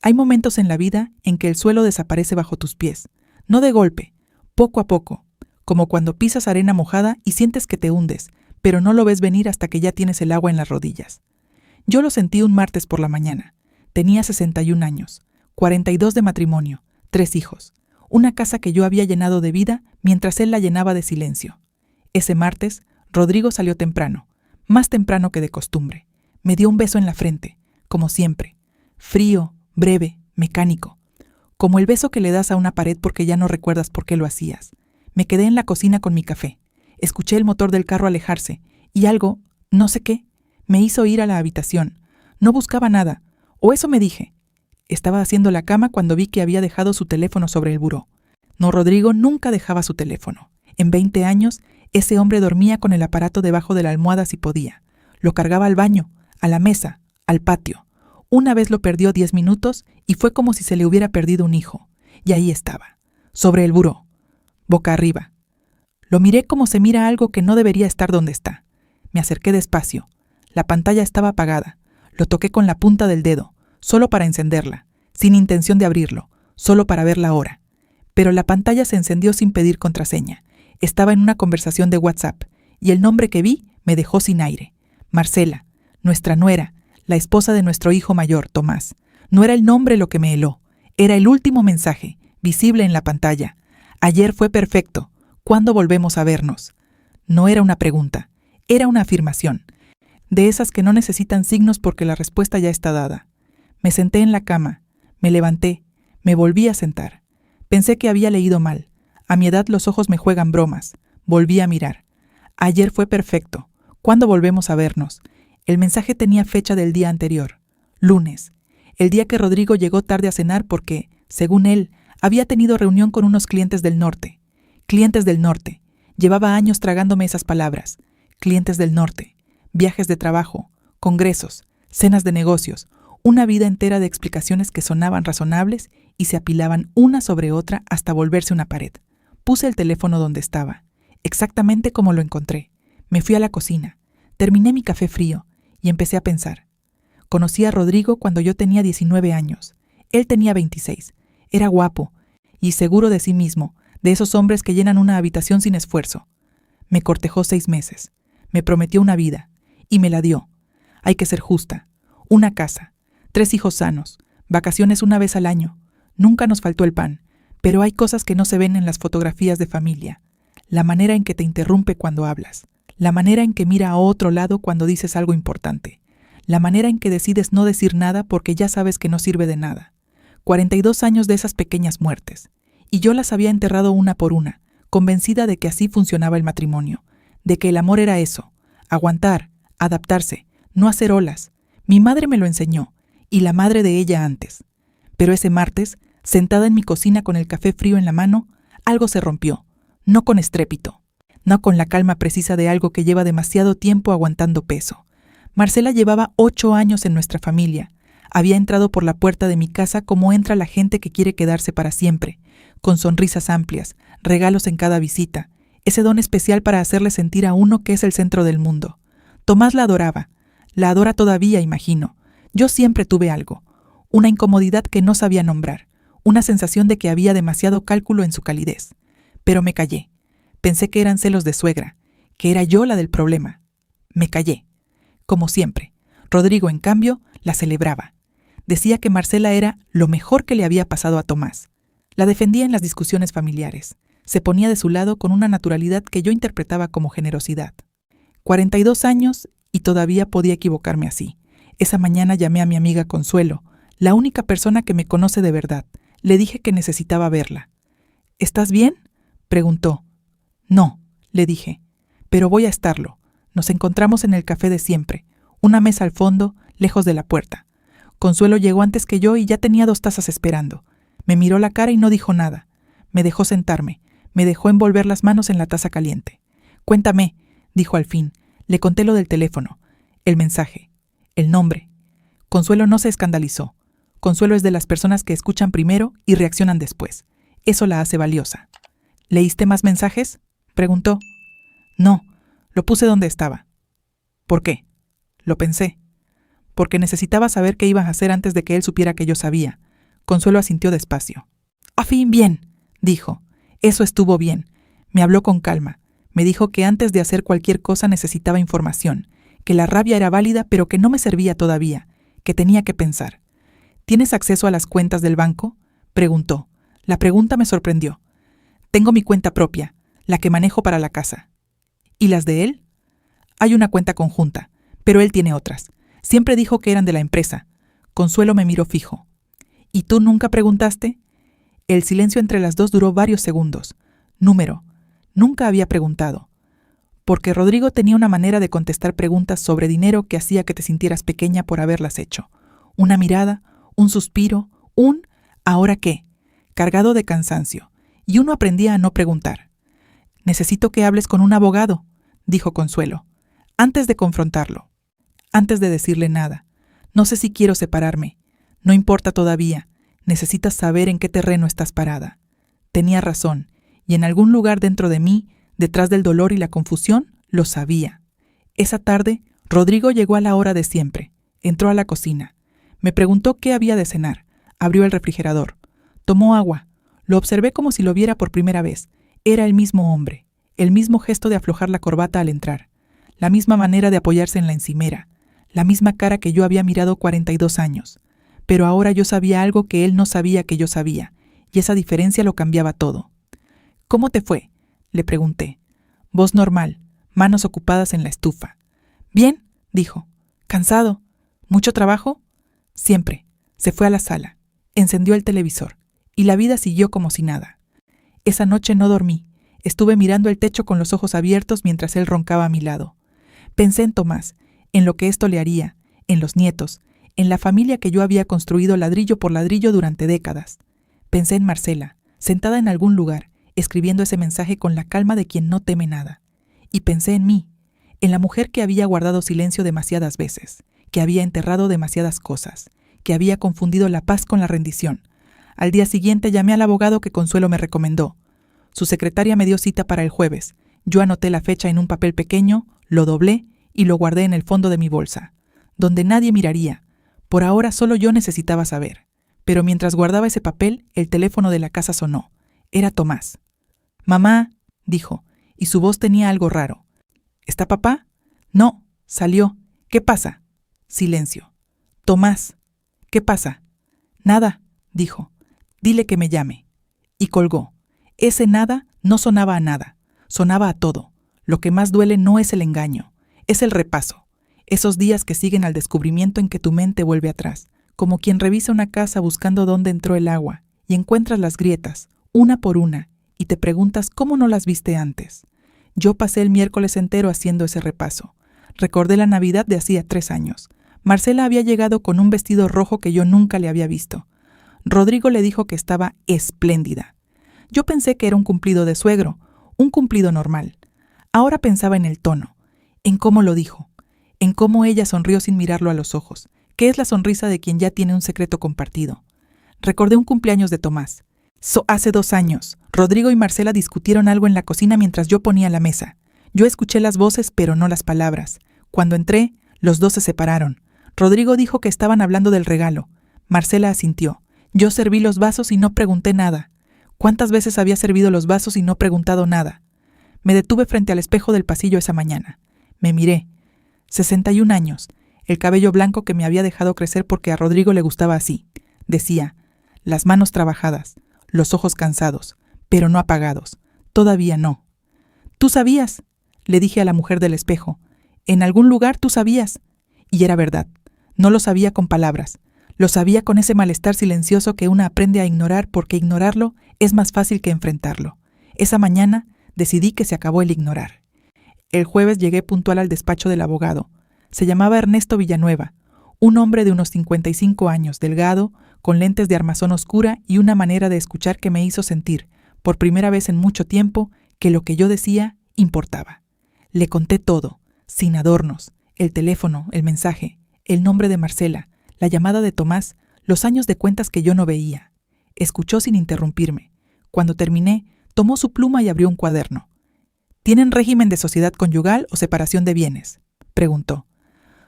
Hay momentos en la vida en que el suelo desaparece bajo tus pies, no de golpe, poco a poco, como cuando pisas arena mojada y sientes que te hundes, pero no lo ves venir hasta que ya tienes el agua en las rodillas. Yo lo sentí un martes por la mañana. Tenía 61 años, 42 de matrimonio, 3 hijos, una casa que yo había llenado de vida mientras él la llenaba de silencio. Ese martes, Rodrigo salió temprano, más temprano que de costumbre. Me dio un beso en la frente, como siempre, frío, breve, mecánico, como el beso que le das a una pared porque ya no recuerdas por qué lo hacías. Me quedé en la cocina con mi café, escuché el motor del carro alejarse y algo, no sé qué, me hizo ir a la habitación. No buscaba nada, o eso me dije. Estaba haciendo la cama cuando vi que había dejado su teléfono sobre el buró. No, Rodrigo nunca dejaba su teléfono. En 20 años, ese hombre dormía con el aparato debajo de la almohada si podía. Lo cargaba al baño, a la mesa, al patio. Una vez lo perdió 10 minutos y fue como si se le hubiera perdido un hijo. Y ahí estaba, sobre el buró, boca arriba. Lo miré como se mira algo que no debería estar donde está. Me acerqué despacio. La pantalla estaba apagada. Lo toqué con la punta del dedo, solo para encenderla, sin intención de abrirlo, solo para ver la hora. Pero la pantalla se encendió sin pedir contraseña. Estaba en una conversación de WhatsApp, y el nombre que vi me dejó sin aire. Marcela, nuestra nuera, la esposa de nuestro hijo mayor, Tomás. No era el nombre lo que me heló, era el último mensaje, visible en la pantalla. Ayer fue perfecto. ¿Cuándo volvemos a vernos? No era una pregunta, era una afirmación. De esas que no necesitan signos porque la respuesta ya está dada. Me senté en la cama, me levanté, me volví a sentar. Pensé que había leído mal. A mi edad los ojos me juegan bromas. Volví a mirar. Ayer fue perfecto. ¿Cuándo volvemos a vernos? El mensaje tenía fecha del día anterior, lunes, el día que Rodrigo llegó tarde a cenar porque, según él, había tenido reunión con unos clientes del norte. Clientes del norte. Llevaba años tragándome esas palabras. Clientes del norte. Viajes de trabajo, congresos, cenas de negocios, una vida entera de explicaciones que sonaban razonables y se apilaban una sobre otra hasta volverse una pared. Puse el teléfono donde estaba, exactamente como lo encontré. Me fui a la cocina, terminé mi café frío y empecé a pensar. Conocí a Rodrigo cuando yo tenía 19 años. Él tenía 26. Era guapo y seguro de sí mismo, de esos hombres que llenan una habitación sin esfuerzo. Me cortejó 6 meses. Me prometió una vida. Y me la dio. Hay que ser justa. Una casa, 3 hijos sanos, vacaciones una vez al año. Nunca nos faltó el pan, pero hay cosas que no se ven en las fotografías de familia. La manera en que te interrumpe cuando hablas. La manera en que mira a otro lado cuando dices algo importante. La manera en que decides no decir nada porque ya sabes que no sirve de nada. 42 años de esas pequeñas muertes. Y yo las había enterrado una por una, convencida de que así funcionaba el matrimonio, de que el amor era eso, aguantar, adaptarse, no hacer olas. Mi madre me lo enseñó, y la madre de ella antes. Pero ese martes, sentada en mi cocina con el café frío en la mano, algo se rompió, no con estrépito, no con la calma precisa de algo que lleva demasiado tiempo aguantando peso. Marcela llevaba 8 años en nuestra familia. Había entrado por la puerta de mi casa como entra la gente que quiere quedarse para siempre, con sonrisas amplias, regalos en cada visita, ese don especial para hacerle sentir a uno que es el centro del mundo. Tomás la adoraba, la adora todavía, imagino. Yo siempre tuve algo, una incomodidad que no sabía nombrar, una sensación de que había demasiado cálculo en su calidez. Pero me callé. Pensé que eran celos de suegra, que era yo la del problema. Me callé. Como siempre. Rodrigo, en cambio, la celebraba. Decía que Marcela era lo mejor que le había pasado a Tomás. La defendía en las discusiones familiares. Se ponía de su lado con una naturalidad que yo interpretaba como generosidad. 42 años y todavía podía equivocarme así. Esa mañana llamé a mi amiga Consuelo, la única persona que me conoce de verdad. Le dije que necesitaba verla. ¿Estás bien?, preguntó. No, le dije, pero voy a estarlo. Nos encontramos en el café de siempre, una mesa al fondo, lejos de la puerta. Consuelo llegó antes que yo y ya tenía 2 tazas esperando. Me miró la cara y no dijo nada. Me dejó sentarme, me dejó envolver las manos en la taza caliente. Cuéntame, dijo al fin. Le conté lo del teléfono, el mensaje, el nombre. Consuelo no se escandalizó. Consuelo es de las personas que escuchan primero y reaccionan después. Eso la hace valiosa. ¿Leíste más mensajes?, preguntó. No, lo puse donde estaba. ¿Por qué? Lo pensé. Porque necesitaba saber qué ibas a hacer antes de que él supiera que yo sabía. Consuelo asintió despacio. «A fin, bien», dijo. «Eso estuvo bien». Me habló con calma. Me dijo que antes de hacer cualquier cosa necesitaba información, que la rabia era válida pero que no me servía todavía, que tenía que pensar. «¿Tienes acceso a las cuentas del banco?», preguntó. La pregunta me sorprendió. «Tengo mi cuenta propia, la que manejo para la casa». «¿Y las de él?». «Hay una cuenta conjunta, pero él tiene otras. Siempre dijo que eran de la empresa». Consuelo me miró fijo. «¿Y tú nunca preguntaste?». El silencio entre las dos duró varios segundos. Número. Nunca había preguntado. Porque Rodrigo tenía una manera de contestar preguntas sobre dinero que hacía que te sintieras pequeña por haberlas hecho. Una mirada, un suspiro, un «¿ahora qué?», cargado de cansancio, y uno aprendía a no preguntar. «Necesito que hables con un abogado», dijo Consuelo, antes de confrontarlo, antes de decirle nada. «No sé si quiero separarme. No importa todavía. Necesitas saber en qué terreno estás parada». Tenía razón, y en algún lugar dentro de mí, detrás del dolor y la confusión, lo sabía. Esa tarde, Rodrigo llegó a la hora de siempre. Entró a la cocina. Me preguntó qué había de cenar. Abrió el refrigerador. Tomó agua. Lo observé como si lo viera por primera vez. Era el mismo hombre. El mismo gesto de aflojar la corbata al entrar. La misma manera de apoyarse en la encimera. La misma cara que yo había mirado 42 años. Pero ahora yo sabía algo que él no sabía que yo sabía, y esa diferencia lo cambiaba todo. «¿Cómo te fue?», le pregunté. Voz normal, manos ocupadas en la estufa. «Bien», dijo. «¿Cansado? ¿Mucho trabajo?». «Siempre». Se fue a la sala. Encendió el televisor. Y la vida siguió como si nada. Esa noche no dormí. Estuve mirando el techo con los ojos abiertos mientras él roncaba a mi lado. Pensé en Tomás, en lo que esto le haría, en los nietos, en la familia que yo había construido ladrillo por ladrillo durante décadas. Pensé en Marcela, sentada en algún lugar, escribiendo ese mensaje con la calma de quien no teme nada. Y pensé en mí, en la mujer que había guardado silencio demasiadas veces, que había enterrado demasiadas cosas, que había confundido la paz con la rendición. Al día siguiente llamé al abogado que Consuelo me recomendó. Su secretaria me dio cita para el jueves. Yo anoté la fecha en un papel pequeño, lo doblé y lo guardé en el fondo de mi bolsa, donde nadie miraría. Por ahora solo yo necesitaba saber. Pero mientras guardaba ese papel, el teléfono de la casa sonó. Era Tomás. «Mamá», dijo, y su voz tenía algo raro. «¿Está papá?». «No, salió. ¿Qué pasa?». Silencio. «Tomás». «¿Qué pasa?». «Nada», dijo. «Dile que me llame». Y colgó. Ese nada no sonaba a nada, sonaba a todo. Lo que más duele no es el engaño, es el repaso. Esos días que siguen al descubrimiento en que tu mente vuelve atrás, como quien revisa una casa buscando dónde entró el agua, y encuentras las grietas, una por una, y te preguntas cómo no las viste antes. Yo pasé el miércoles entero haciendo ese repaso. Recordé la Navidad de hacía 3 años. Marcela había llegado con un vestido rojo que yo nunca le había visto. Rodrigo le dijo que estaba espléndida. Yo pensé que era un cumplido de suegro, un cumplido normal. Ahora pensaba en el tono, en cómo lo dijo, en cómo ella sonrió sin mirarlo a los ojos, que es la sonrisa de quien ya tiene un secreto compartido. Recordé un cumpleaños de Tomás. Hace 2 años, Rodrigo y Marcela discutieron algo en la cocina mientras yo ponía la mesa. Yo escuché las voces, pero no las palabras. Cuando entré, los dos se separaron. Rodrigo dijo que estaban hablando del regalo. Marcela asintió. Yo serví los vasos y no pregunté nada. ¿Cuántas veces había servido los vasos y no preguntado nada? Me detuve frente al espejo del pasillo esa mañana. Me miré. 61 años. El cabello blanco que me había dejado crecer porque a Rodrigo le gustaba así. Decía, las manos trabajadas, los ojos cansados, pero no apagados. Todavía no. «Tú sabías», le dije a la mujer del espejo. «En algún lugar tú sabías». Y era verdad. No lo sabía con palabras. Lo sabía con ese malestar silencioso que una aprende a ignorar porque ignorarlo es más fácil que enfrentarlo. Esa mañana decidí que se acabó el ignorar. El jueves llegué puntual al despacho del abogado. Se llamaba Ernesto Villanueva, un hombre de unos 55 años, delgado, con lentes de armazón oscura y una manera de escuchar que me hizo sentir, por primera vez en mucho tiempo, que lo que yo decía importaba. Le conté todo, sin adornos, el teléfono, el mensaje, el nombre de Marcela, la llamada de Tomás, los años de cuentas que yo no veía. Escuchó sin interrumpirme. Cuando terminé, tomó su pluma y abrió un cuaderno. «¿Tienen régimen de sociedad conyugal o separación de bienes?», preguntó.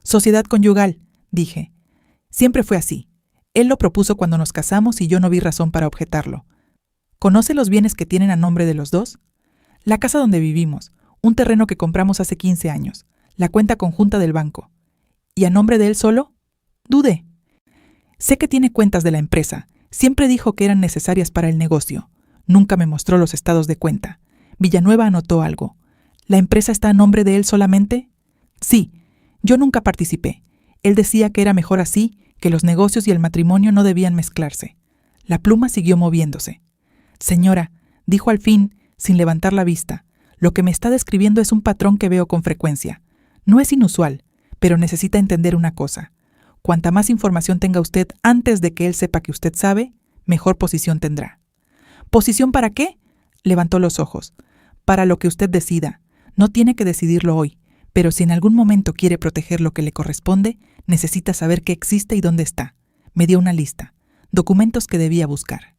«Sociedad conyugal», dije. «Siempre fue así. Él lo propuso cuando nos casamos y yo no vi razón para objetarlo. ¿Conoce los bienes que tienen a nombre de los dos? La casa donde vivimos, un terreno que compramos hace 15 años, la cuenta conjunta del banco. ¿Y a nombre de él solo? Dudé. Sé que tiene cuentas de la empresa. Siempre dijo que eran necesarias para el negocio. Nunca me mostró los estados de cuenta. Villanueva anotó algo. ¿La empresa está a nombre de él solamente? Sí. Yo nunca participé. Él decía que era mejor así, que los negocios y el matrimonio no debían mezclarse. La pluma siguió moviéndose. Señora, dijo al fin, sin levantar la vista, lo que me está describiendo es un patrón que veo con frecuencia. No es inusual, pero necesita entender una cosa. Cuanta más información tenga usted antes de que él sepa que usted sabe, mejor posición tendrá. ¿Posición para qué? Levantó los ojos. Para lo que usted decida. No tiene que decidirlo hoy, pero si en algún momento quiere proteger lo que le corresponde, necesita saber qué existe y dónde está. Me dio una lista. Documentos que debía buscar.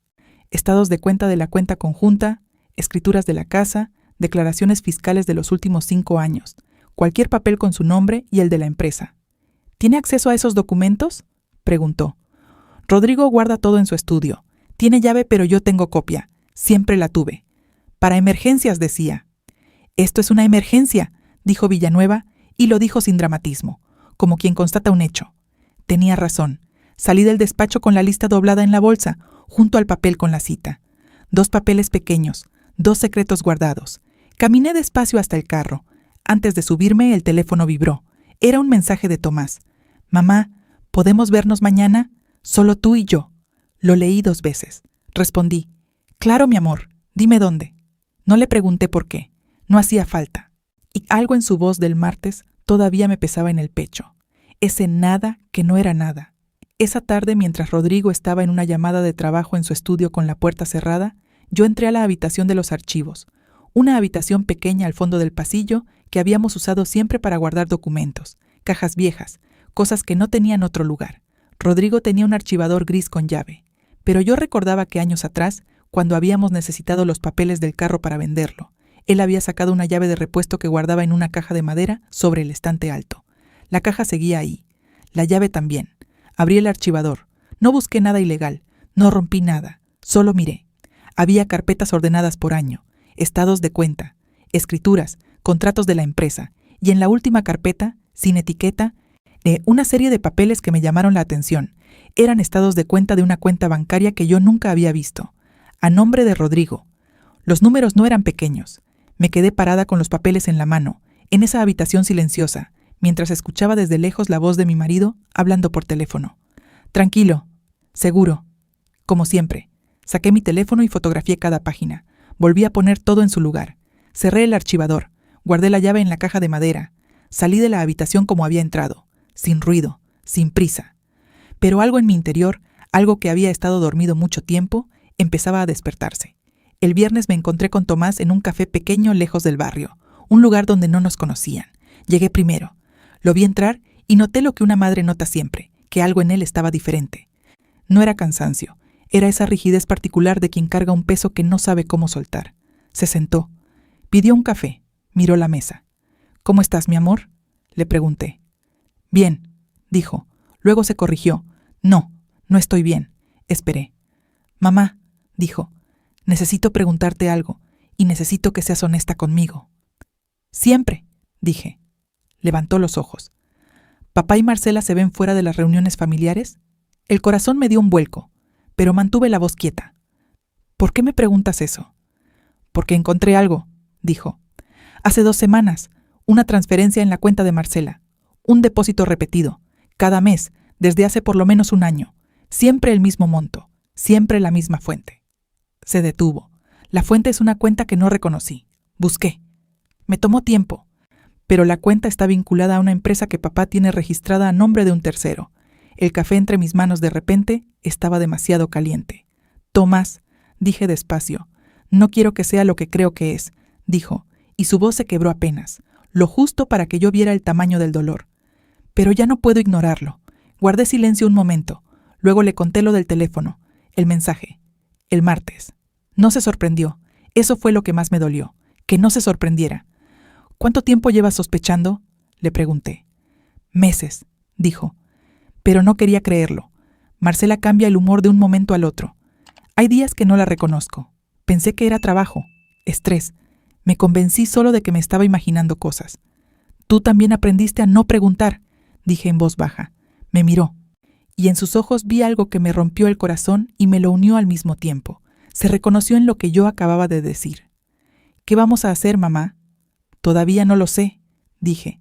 Estados de cuenta de la cuenta conjunta, escrituras de la casa, declaraciones fiscales de los últimos 5 años, cualquier papel con su nombre y el de la empresa. ¿Tiene acceso a esos documentos?, preguntó. Rodrigo guarda todo en su estudio. Tiene llave, pero yo tengo copia. Siempre la tuve. Para emergencias, decía. Esto es una emergencia, dijo Villanueva, y lo dijo sin dramatismo, como quien constata un hecho. Tenía razón. Salí del despacho con la lista doblada en la bolsa, junto al papel con la cita. 2 papeles pequeños, 2 secretos guardados. Caminé despacio hasta el carro. Antes de subirme, el teléfono vibró. Era un mensaje de Tomás. Mamá, ¿podemos vernos mañana? Solo tú y yo. Lo leí 2 veces. Respondí. Claro, mi amor. Dime dónde. No le pregunté por qué. No hacía falta. Y algo en su voz del martes todavía me pesaba en el pecho. Ese nada que no era nada. Esa tarde, mientras Rodrigo estaba en una llamada de trabajo en su estudio con la puerta cerrada, yo entré a la habitación de los archivos, una habitación pequeña al fondo del pasillo que habíamos usado siempre para guardar documentos, cajas viejas, cosas que no tenían otro lugar. Rodrigo tenía un archivador gris con llave, pero yo recordaba que años atrás, cuando habíamos necesitado los papeles del carro para venderlo, él había sacado una llave de repuesto que guardaba en una caja de madera sobre el estante alto. La caja seguía ahí, la llave también. Abrí el archivador. No busqué nada ilegal, no rompí nada, solo miré. Había carpetas ordenadas por año, estados de cuenta, escrituras, contratos de la empresa, y en la última carpeta, sin etiqueta, una serie de papeles que me llamaron la atención. Eran estados de cuenta de una cuenta bancaria que yo nunca había visto, a nombre de Rodrigo. Los números no eran pequeños. Me quedé parada con los papeles en la mano, en esa habitación silenciosa, mientras escuchaba desde lejos la voz de mi marido hablando por teléfono. Tranquilo, seguro, como siempre. Saqué mi teléfono y fotografié cada página. Volví a poner todo en su lugar. Cerré el archivador, guardé la llave en la caja de madera. Salí de la habitación como había entrado, sin ruido, sin prisa. Pero algo en mi interior, algo que había estado dormido mucho tiempo, empezaba a despertarse. El viernes me encontré con Tomás en un café pequeño lejos del barrio, un lugar donde no nos conocían. Llegué primero. Lo vi entrar y noté lo que una madre nota siempre, que algo en él estaba diferente. No era cansancio, era esa rigidez particular de quien carga un peso que no sabe cómo soltar. Se sentó. Pidió un café. Miró la mesa. ¿Cómo estás, mi amor?, le pregunté. Bien, dijo. Luego se corrigió. No, no estoy bien. Esperé. Mamá, dijo, necesito preguntarte algo y necesito que seas honesta conmigo. Siempre, dije. Levantó los ojos. ¿Papá y Marcela se ven fuera de las reuniones familiares? El corazón me dio un vuelco, pero mantuve la voz quieta. ¿Por qué me preguntas eso? Porque encontré algo, dijo. Hace 2 semanas, una transferencia en la cuenta de Marcela. Un depósito repetido, cada mes, desde hace por lo menos 1 año. Siempre el mismo monto, siempre la misma fuente. Se detuvo. La fuente es una cuenta que no reconocí. Busqué. Me tomó tiempo. Pero la cuenta está vinculada a una empresa que papá tiene registrada a nombre de un tercero. El café entre mis manos de repente estaba demasiado caliente. Tomás, dije despacio, no quiero que sea lo que creo que es, dijo, y su voz se quebró apenas, lo justo para que yo viera el tamaño del dolor. Pero ya no puedo ignorarlo. Guardé silencio un momento. Luego le conté lo del teléfono, el mensaje, el martes. No se sorprendió. Eso fue lo que más me dolió, que no se sorprendiera. ¿Cuánto tiempo llevas sospechando?, le pregunté. Meses, dijo. Pero no quería creerlo. Marcela cambia el humor de un momento al otro. Hay días que no la reconozco. Pensé que era trabajo, estrés. Me convencí solo de que me estaba imaginando cosas. Tú también aprendiste a no preguntar, dije en voz baja. Me miró, y en sus ojos vi algo que me rompió el corazón y me lo unió al mismo tiempo. Se reconoció en lo que yo acababa de decir. ¿Qué vamos a hacer, mamá? Todavía no lo sé, dije.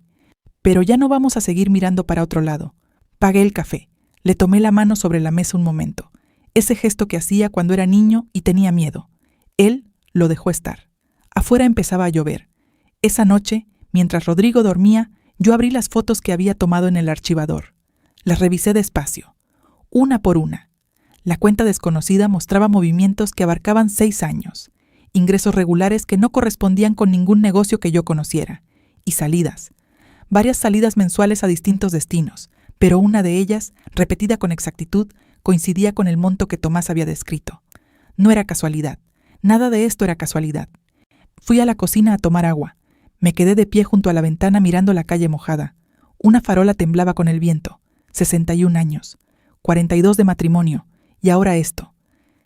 Pero ya no vamos a seguir mirando para otro lado. Pagué el café. Le tomé la mano sobre la mesa un momento. Ese gesto que hacía cuando era niño y tenía miedo. Él lo dejó estar. Afuera empezaba a llover. Esa noche, mientras Rodrigo dormía, yo abrí las fotos que había tomado en el archivador. Las revisé despacio, una por una. La cuenta desconocida mostraba movimientos que abarcaban 6 años, ingresos regulares que no correspondían con ningún negocio que yo conociera, y salidas. Varias salidas mensuales a distintos destinos, pero una de ellas, repetida con exactitud, coincidía con el monto que Tomás había descrito. No era casualidad. Nada de esto era casualidad. Fui a la cocina a tomar agua. Me quedé de pie junto a la ventana mirando la calle mojada. Una farola temblaba con el viento. 61 años. 42 de matrimonio. Y ahora esto.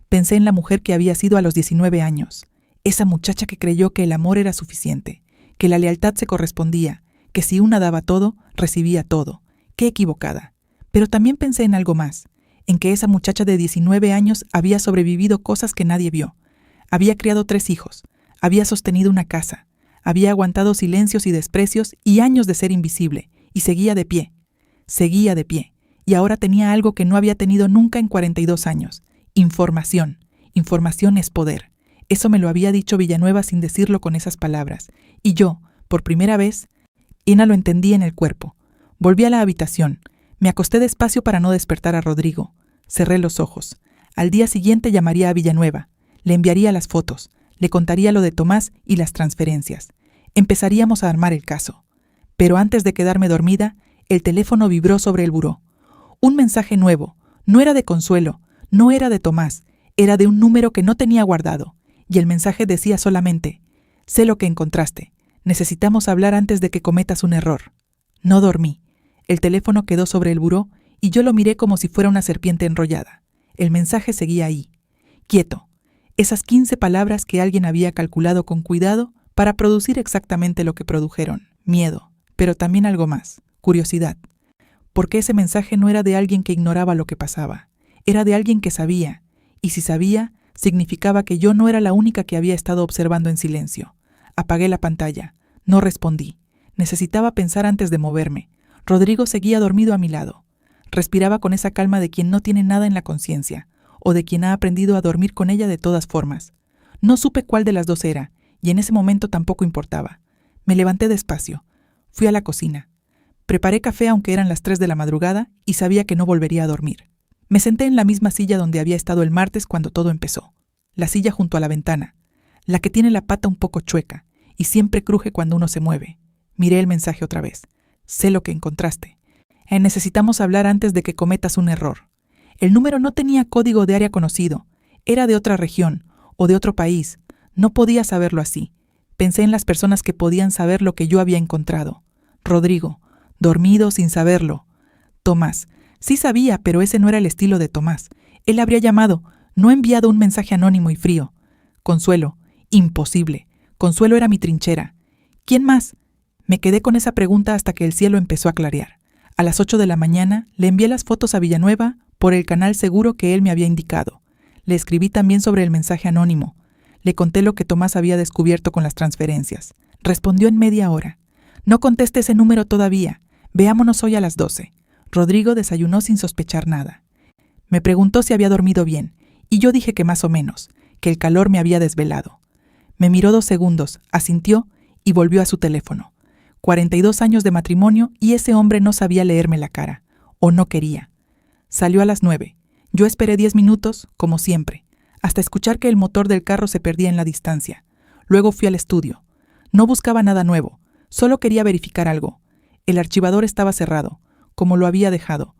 Pensé en la mujer que había sido a los 19 años. Esa muchacha que creyó que el amor era suficiente, que la lealtad se correspondía, que si una daba todo, recibía todo. ¡Qué equivocada! Pero también pensé en algo más, en que esa muchacha de 19 años había sobrevivido cosas que nadie vio. Había criado 3 hijos, había sostenido una casa, había aguantado silencios y desprecios y años de ser invisible, y seguía de pie. Seguía de pie, y ahora tenía algo que no había tenido nunca en 42 años. Información. Información es poder. Eso me lo había dicho Villanueva sin decirlo con esas palabras. Y yo, por primera vez, Ena lo entendí en el cuerpo. Volví a la habitación. Me acosté despacio para no despertar a Rodrigo. Cerré los ojos. Al día siguiente llamaría a Villanueva. Le enviaría las fotos. Le contaría lo de Tomás y las transferencias. Empezaríamos a armar el caso. Pero antes de quedarme dormida, el teléfono vibró sobre el buró. Un mensaje nuevo. No era de Consuelo, no era de Tomás, era de un número que no tenía guardado. Y el mensaje decía solamente: sé lo que encontraste. Necesitamos hablar antes de que cometas un error. No dormí. El teléfono quedó sobre el buró y yo lo miré como si fuera una serpiente enrollada. El mensaje seguía ahí. Quieto. Esas 15 palabras que alguien había calculado con cuidado para producir exactamente lo que produjeron. Miedo, pero también algo más. Curiosidad. Porque ese mensaje no era de alguien que ignoraba lo que pasaba. Era de alguien que sabía. Y si sabía, significaba que yo no era la única que había estado observando en silencio. Apagué la pantalla. No respondí. Necesitaba pensar antes de moverme. Rodrigo seguía dormido a mi lado. Respiraba con esa calma de quien no tiene nada en la conciencia, o de quien ha aprendido a dormir con ella de todas formas. No supe cuál de las dos era, y en ese momento tampoco importaba. Me levanté despacio. Fui a la cocina. Preparé café aunque eran las 3 de la madrugada y sabía que no volvería a dormir. Me senté en la misma silla donde había estado el martes cuando todo empezó. La silla junto a la ventana, la que tiene la pata un poco chueca y siempre cruje cuando uno se mueve. Miré el mensaje otra vez. Sé lo que encontraste. Necesitamos hablar antes de que cometas un error. El número no tenía código de área conocido. Era de otra región o de otro país. No podía saberlo así. Pensé en las personas que podían saber lo que yo había encontrado. Rodrigo, dormido sin saberlo. Tomás, sí sabía, pero ese no era el estilo de Tomás. Él habría llamado, no enviado un mensaje anónimo y frío. Consuelo, imposible. Consuelo era mi trinchera. ¿Quién más? Me quedé con esa pregunta hasta que el cielo empezó a clarear. A las 8 de la mañana le envié las fotos a Villanueva por el canal seguro que él me había indicado. Le escribí también sobre el mensaje anónimo. Le conté lo que Tomás había descubierto con las transferencias. Respondió en media hora. No conteste ese número todavía. Veámonos hoy a las 12. Rodrigo desayunó sin sospechar nada. Me preguntó si había dormido bien, y yo dije que más o menos, que el calor me había desvelado. Me miró 2 segundos, asintió y volvió a su teléfono. 42 años de matrimonio y ese hombre no sabía leerme la cara, o no quería. Salió a las 9. Yo esperé 10 minutos, como siempre, hasta escuchar que el motor del carro se perdía en la distancia. Luego fui al estudio. No buscaba nada nuevo, solo quería verificar algo. El archivador estaba cerrado, como lo había dejado,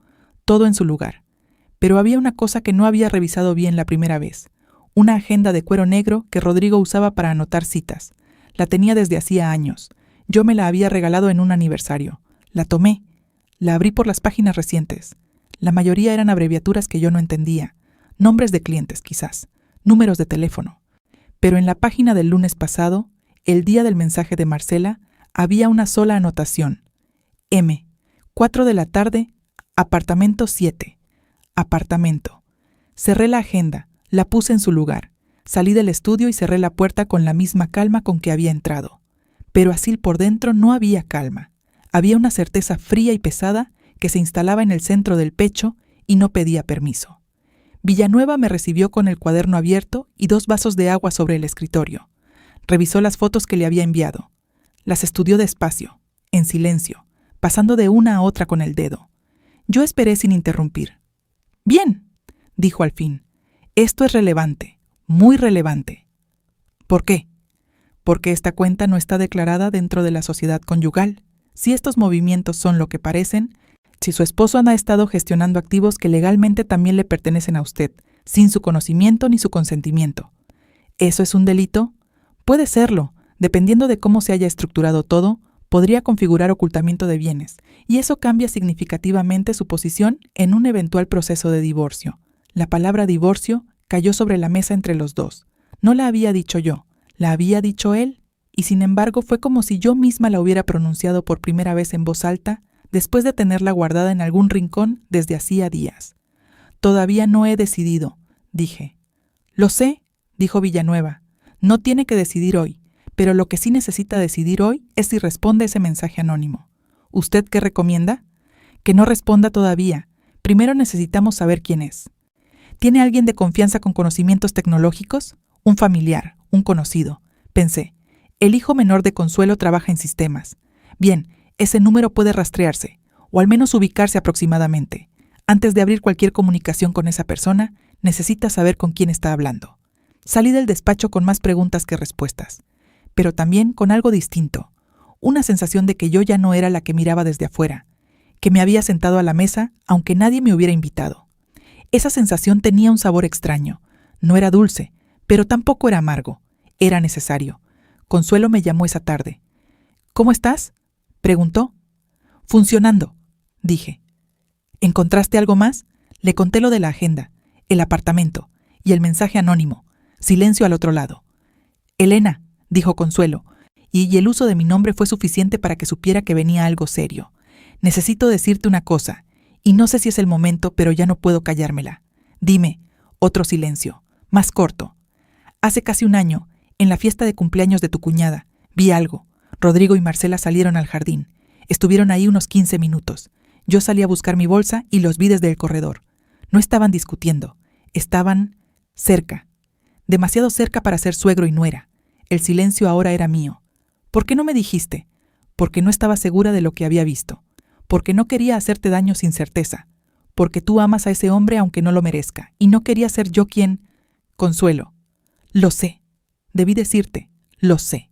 todo en su lugar. Pero había una cosa que no había revisado bien la primera vez. Una agenda de cuero negro que Rodrigo usaba para anotar citas. La tenía desde hacía años. Yo me la había regalado en un aniversario. La tomé. La abrí por las páginas recientes. La mayoría eran abreviaturas que yo no entendía, nombres de clientes quizás, números de teléfono. Pero en la página del lunes pasado, el día del mensaje de Marcela, había una sola anotación. M, 4 de la tarde, apartamento 7. Apartamento. Cerré la agenda, la puse en su lugar. Salí del estudio y cerré la puerta con la misma calma con que había entrado. Pero así por dentro no había calma. Había una certeza fría y pesada que se instalaba en el centro del pecho y no pedía permiso. Villanueva me recibió con el cuaderno abierto y 2 vasos de agua sobre el escritorio. Revisó las fotos que le había enviado. Las estudió despacio, en silencio, pasando de una a otra con el dedo. Yo esperé sin interrumpir. «Bien», dijo al fin. «Esto es relevante, muy relevante». «¿Por qué?» «Porque esta cuenta no está declarada dentro de la sociedad conyugal. Si estos movimientos son lo que parecen, si su esposo ha estado gestionando activos que legalmente también le pertenecen a usted, sin su conocimiento ni su consentimiento. ¿Eso es un delito? Puede serlo, dependiendo de cómo se haya estructurado todo, podría configurar ocultamiento de bienes, y eso cambia significativamente su posición en un eventual proceso de divorcio. La palabra divorcio cayó sobre la mesa entre los dos. No la había dicho yo, la había dicho él, y sin embargo fue como si yo misma la hubiera pronunciado por primera vez en voz alta, después de tenerla guardada en algún rincón desde hacía días. «Todavía no he decidido», dije. «Lo sé», dijo Villanueva. «No tiene que decidir hoy, pero lo que sí necesita decidir hoy es si responde ese mensaje anónimo. ¿Usted qué recomienda?» «Que no responda todavía. Primero necesitamos saber quién es». «¿Tiene alguien de confianza con conocimientos tecnológicos?» «Un familiar, un conocido», pensé. «El hijo menor de Consuelo trabaja en sistemas. Bien, ese número puede rastrearse, o al menos ubicarse aproximadamente. Antes de abrir cualquier comunicación con esa persona, necesita saber con quién está hablando». Salí del despacho con más preguntas que respuestas, pero también con algo distinto, una sensación de que yo ya no era la que miraba desde afuera, que me había sentado a la mesa aunque nadie me hubiera invitado. Esa sensación tenía un sabor extraño, no era dulce, pero tampoco era amargo, era necesario. Consuelo me llamó esa tarde. «¿Cómo estás?», preguntó. «Funcionando», dije. «¿Encontraste algo más?». Le conté lo de la agenda, el apartamento y el mensaje anónimo. Silencio al otro lado. «Elena», dijo Consuelo, y el uso de mi nombre fue suficiente para que supiera que venía algo serio. «Necesito decirte una cosa, y no sé si es el momento, pero ya no puedo callármela. Dime». Otro silencio, más corto. «Hace casi un año, en la fiesta de cumpleaños de tu cuñada, vi algo. Rodrigo y Marcela salieron al jardín. Estuvieron ahí unos 15 minutos. Yo salí a buscar mi bolsa y los vi desde el corredor. No estaban discutiendo. Estaban cerca. Demasiado cerca para ser suegro y nuera. El silencio ahora era mío. ¿Por qué no me dijiste? Porque no estaba segura de lo que había visto. Porque no quería hacerte daño sin certeza. Porque tú amas a ese hombre aunque no lo merezca. Y no quería ser yo quien... Consuelo. Lo sé. Debí decirte. Lo sé.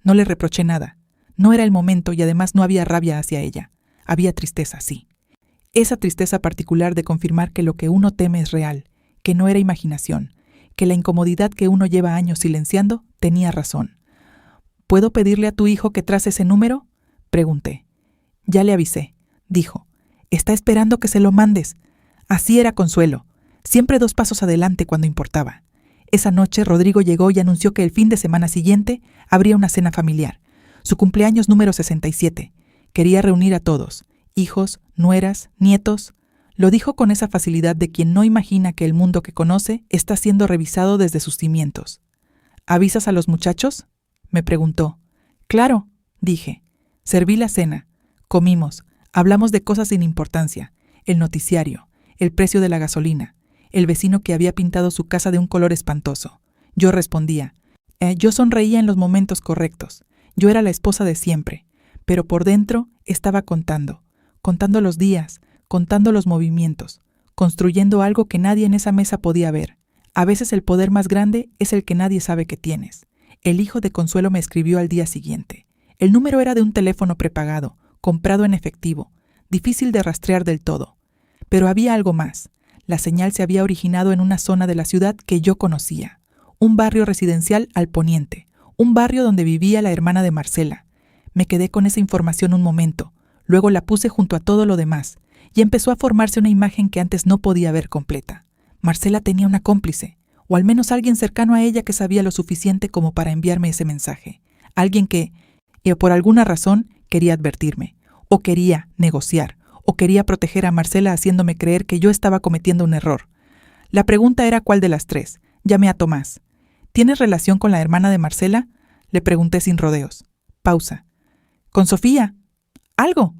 No le reproché nada. No era el momento y además no había rabia hacia ella. Había tristeza, sí. Esa tristeza particular de confirmar que lo que uno teme es real, que no era imaginación, que la incomodidad que uno lleva años silenciando tenía razón. ¿Puedo pedirle a tu hijo que trace ese número?, pregunté. Ya le avisé, dijo. Está esperando que se lo mandes. Así era Consuelo, siempre 2 pasos adelante cuando importaba. Esa noche Rodrigo llegó y anunció que el fin de semana siguiente habría una cena familiar, su cumpleaños número 67. Quería reunir a todos, hijos, nueras, nietos. Lo dijo con esa facilidad de quien no imagina que el mundo que conoce está siendo revisado desde sus cimientos. ¿Avisas a los muchachos?, me preguntó. Claro, dije. Serví la cena. Comimos. Hablamos de cosas sin importancia. El noticiario, el precio de la gasolina, el vecino que había pintado su casa de un color espantoso. Yo respondía. Yo sonreía en los momentos correctos. Yo era la esposa de siempre. Pero por dentro estaba contando los días, contando los movimientos, construyendo algo que nadie en esa mesa podía ver. A veces el poder más grande es el que nadie sabe que tienes. El hijo de Consuelo me escribió al día siguiente. El número era de un teléfono prepagado, comprado en efectivo, difícil de rastrear del todo. Pero había algo más. La señal se había originado en una zona de la ciudad que yo conocía, un barrio residencial al poniente, un barrio donde vivía la hermana de Marcela. Me quedé con esa información un momento, luego la puse junto a todo lo demás, y empezó a formarse una imagen que antes no podía ver completa. Marcela tenía una cómplice, o al menos alguien cercano a ella que sabía lo suficiente como para enviarme ese mensaje. Alguien que, por alguna razón, quería advertirme, o quería negociar, o quería proteger a Marcela haciéndome creer que yo estaba cometiendo un error. La pregunta era cuál de las tres. Llamé a Tomás. ¿Tienes relación con la hermana de Marcela? Le pregunté sin rodeos. Pausa. ¿Con Sofía? ¿Algo?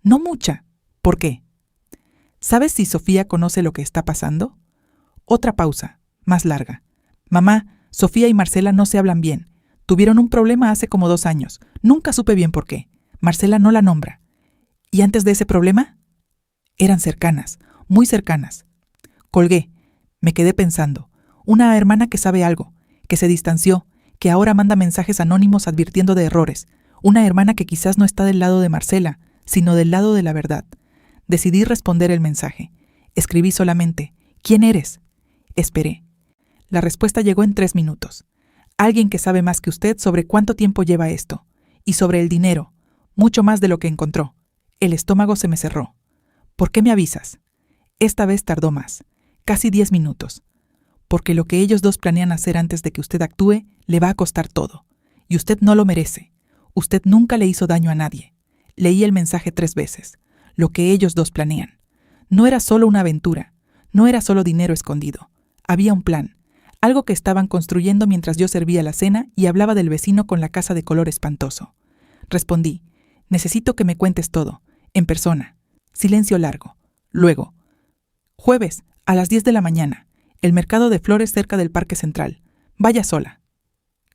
No mucha. ¿Por qué? ¿Sabes si Sofía conoce lo que está pasando? Otra pausa, más larga. Mamá, Sofía y Marcela no se hablan bien. Tuvieron un problema hace como 2 años. Nunca supe bien por qué. Marcela no la nombra. ¿Y antes de ese problema? Eran cercanas, muy cercanas. Colgué. Me quedé pensando. Una hermana que sabe algo, que se distanció, que ahora manda mensajes anónimos advirtiendo de errores. Una hermana que quizás no está del lado de Marcela, sino del lado de la verdad. Decidí responder el mensaje. Escribí solamente, ¿quién eres? Esperé. La respuesta llegó en 3 minutos. Alguien que sabe más que usted sobre cuánto tiempo lleva esto. Y sobre el dinero. Mucho más de lo que encontró. El estómago se me cerró. ¿Por qué me avisas? Esta vez tardó más. Casi 10 minutos. Porque lo que ellos dos planean hacer antes de que usted actúe le va a costar todo. Y usted no lo merece. Usted nunca le hizo daño a nadie. Leí el mensaje 3 veces. Lo que ellos dos planean. No era solo una aventura. No era solo dinero escondido. Había un plan. Algo que estaban construyendo mientras yo servía la cena y hablaba del vecino con la casa de color espantoso. Respondí. Necesito que me cuentes todo. En persona. Silencio largo. Luego. Jueves, a las 10 de la mañana. El mercado de flores cerca del Parque Central. Vaya sola.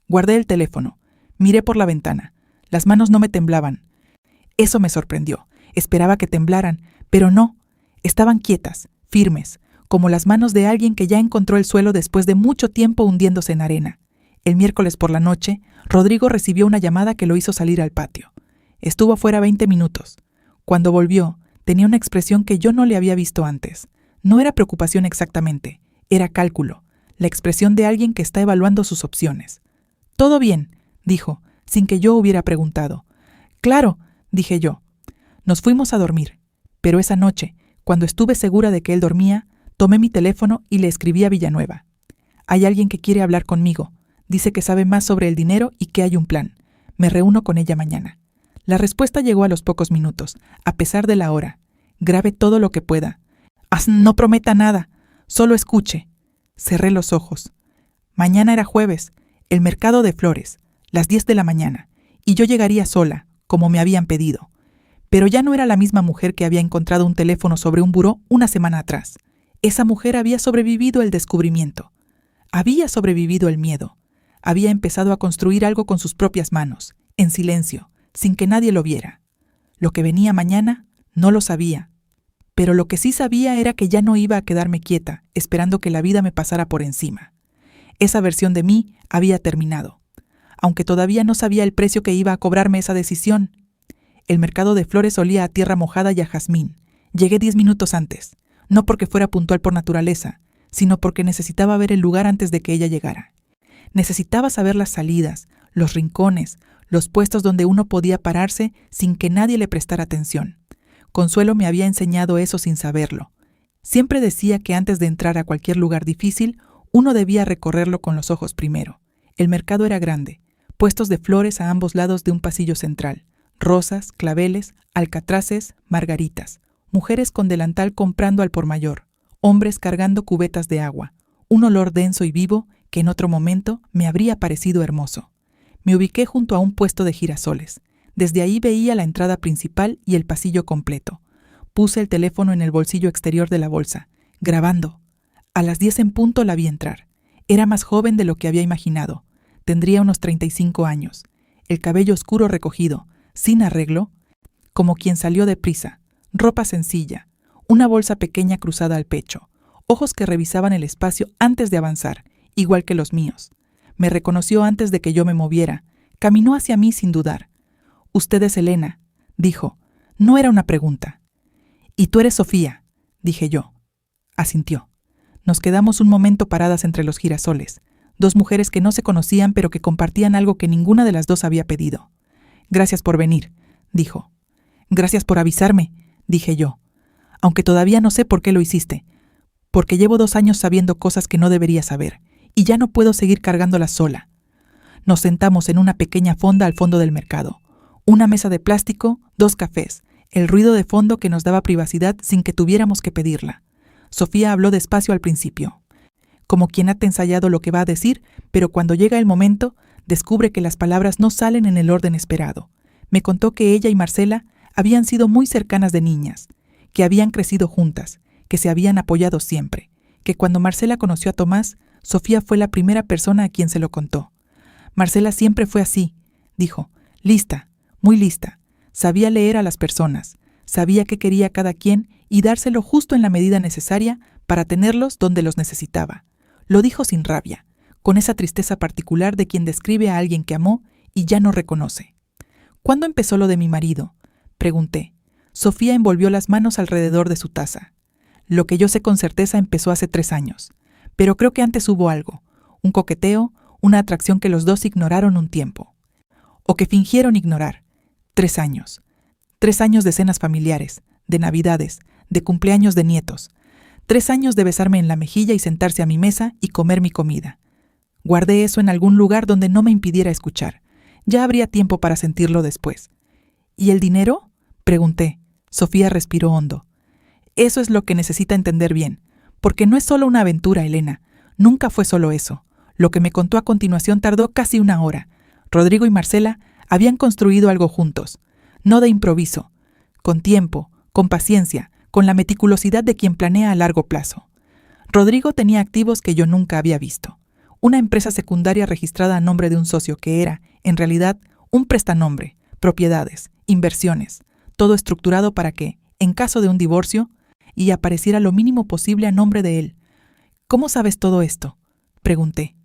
Guardé el teléfono. Miré por la ventana. Las manos no me temblaban. Eso me sorprendió. Esperaba que temblaran, pero no. Estaban quietas, firmes, como las manos de alguien que ya encontró el suelo después de mucho tiempo hundiéndose en arena. El miércoles por la noche, Rodrigo recibió una llamada que lo hizo salir al patio. Estuvo afuera 20 minutos. Cuando volvió, tenía una expresión que yo no le había visto antes. No era preocupación exactamente, era cálculo, la expresión de alguien que está evaluando sus opciones. «Todo bien», dijo, sin que yo hubiera preguntado. «Claro», dije yo. Nos fuimos a dormir, pero esa noche, cuando estuve segura de que él dormía, tomé mi teléfono y le escribí a Villanueva. «Hay alguien que quiere hablar conmigo. Dice que sabe más sobre el dinero y que hay un plan. Me reúno con ella mañana». La respuesta llegó a los pocos minutos, a pesar de la hora. «Grabe todo lo que pueda. No prometa nada. Solo escuche». Cerré los ojos. Mañana era jueves, el mercado de flores, las 10 de la mañana, y yo llegaría sola, como me habían pedido. Pero ya no era la misma mujer que había encontrado un teléfono sobre un buró una semana atrás. Esa mujer había sobrevivido el descubrimiento. Había sobrevivido el miedo. Había empezado a construir algo con sus propias manos, en silencio, sin que nadie lo viera. Lo que venía mañana, no lo sabía. Pero lo que sí sabía era que ya no iba a quedarme quieta, esperando que la vida me pasara por encima. Esa versión de mí había terminado, aunque todavía no sabía el precio que iba a cobrarme esa decisión. El mercado de flores olía a tierra mojada y a jazmín. Llegué 10 minutos antes, no porque fuera puntual por naturaleza, sino porque necesitaba ver el lugar antes de que ella llegara. Necesitaba saber las salidas, los rincones, los puestos donde uno podía pararse sin que nadie le prestara atención. Consuelo me había enseñado eso sin saberlo. Siempre decía que antes de entrar a cualquier lugar difícil, uno debía recorrerlo con los ojos primero. El mercado era grande, puestos de flores a ambos lados de un pasillo central, rosas, claveles, alcatraces, margaritas, mujeres con delantal comprando al por mayor, hombres cargando cubetas de agua, un olor denso y vivo que en otro momento me habría parecido hermoso. Me ubiqué junto a un puesto de girasoles. Desde ahí veía la entrada principal y el pasillo completo. Puse el teléfono en el bolsillo exterior de la bolsa, grabando. A las 10 en punto la vi entrar. Era más joven de lo que había imaginado. Tendría unos 35 años. El cabello oscuro recogido, sin arreglo, como quien salió deprisa. Ropa sencilla, una bolsa pequeña cruzada al pecho, ojos que revisaban el espacio antes de avanzar, igual que los míos. Me reconoció antes de que yo me moviera. Caminó hacia mí sin dudar. «Usted es Elena», dijo. No era una pregunta. «Y tú eres Sofía», dije yo. Asintió. Nos quedamos un momento paradas entre los girasoles, 2 mujeres que no se conocían pero que compartían algo que ninguna de las dos había pedido. «Gracias por venir», dijo. «Gracias por avisarme», dije yo. aunque todavía no sé por qué lo hiciste, porque llevo 2 años sabiendo cosas que no debería saber, y ya no puedo seguir cargándolas sola. Nos sentamos en una pequeña fonda al fondo del mercado. Una mesa de plástico, 2 cafés, el ruido de fondo que nos daba privacidad sin que tuviéramos que pedirla. Sofía habló despacio al principio, como quien ha ensayado lo que va a decir, pero cuando llega el momento, descubre que las palabras no salen en el orden esperado. Me contó que ella y Marcela habían sido muy cercanas de niñas, que habían crecido juntas, que se habían apoyado siempre, que cuando Marcela conoció a Tomás, Sofía fue la primera persona a quien se lo contó. Marcela siempre fue así, dijo, lista, muy lista. Sabía leer a las personas, sabía qué quería cada quien y dárselo justo en la medida necesaria para tenerlos donde los necesitaba. Lo dijo sin rabia, con esa tristeza particular de quien describe a alguien que amó y ya no reconoce. ¿Cuándo empezó lo de mi marido?, pregunté. Sofía envolvió las manos alrededor de su taza. Lo que yo sé con certeza empezó hace 3 años, pero creo que antes hubo algo, un coqueteo, una atracción que los dos ignoraron un tiempo. O que fingieron ignorar. 3 años. 3 años de cenas familiares, de navidades, de cumpleaños de nietos. 3 años de besarme en la mejilla y sentarse a mi mesa y comer mi comida. Guardé eso en algún lugar donde no me impidiera escuchar. Ya habría tiempo para sentirlo después. ¿Y el dinero?, pregunté. Sofía respiró hondo. Eso es lo que necesita entender bien, porque no es solo una aventura, Elena. Nunca fue solo eso. Lo que me contó a continuación tardó casi 1 hora. Rodrigo y Marcela habían construido algo juntos, no de improviso, con tiempo, con paciencia, con la meticulosidad de quien planea a largo plazo. Rodrigo tenía activos que yo nunca había visto. Una empresa secundaria registrada a nombre de un socio que era, en realidad, un prestanombre, propiedades, inversiones, todo estructurado para que, en caso de un divorcio, y apareciera lo mínimo posible a nombre de él. ¿Cómo sabes todo esto?, pregunté.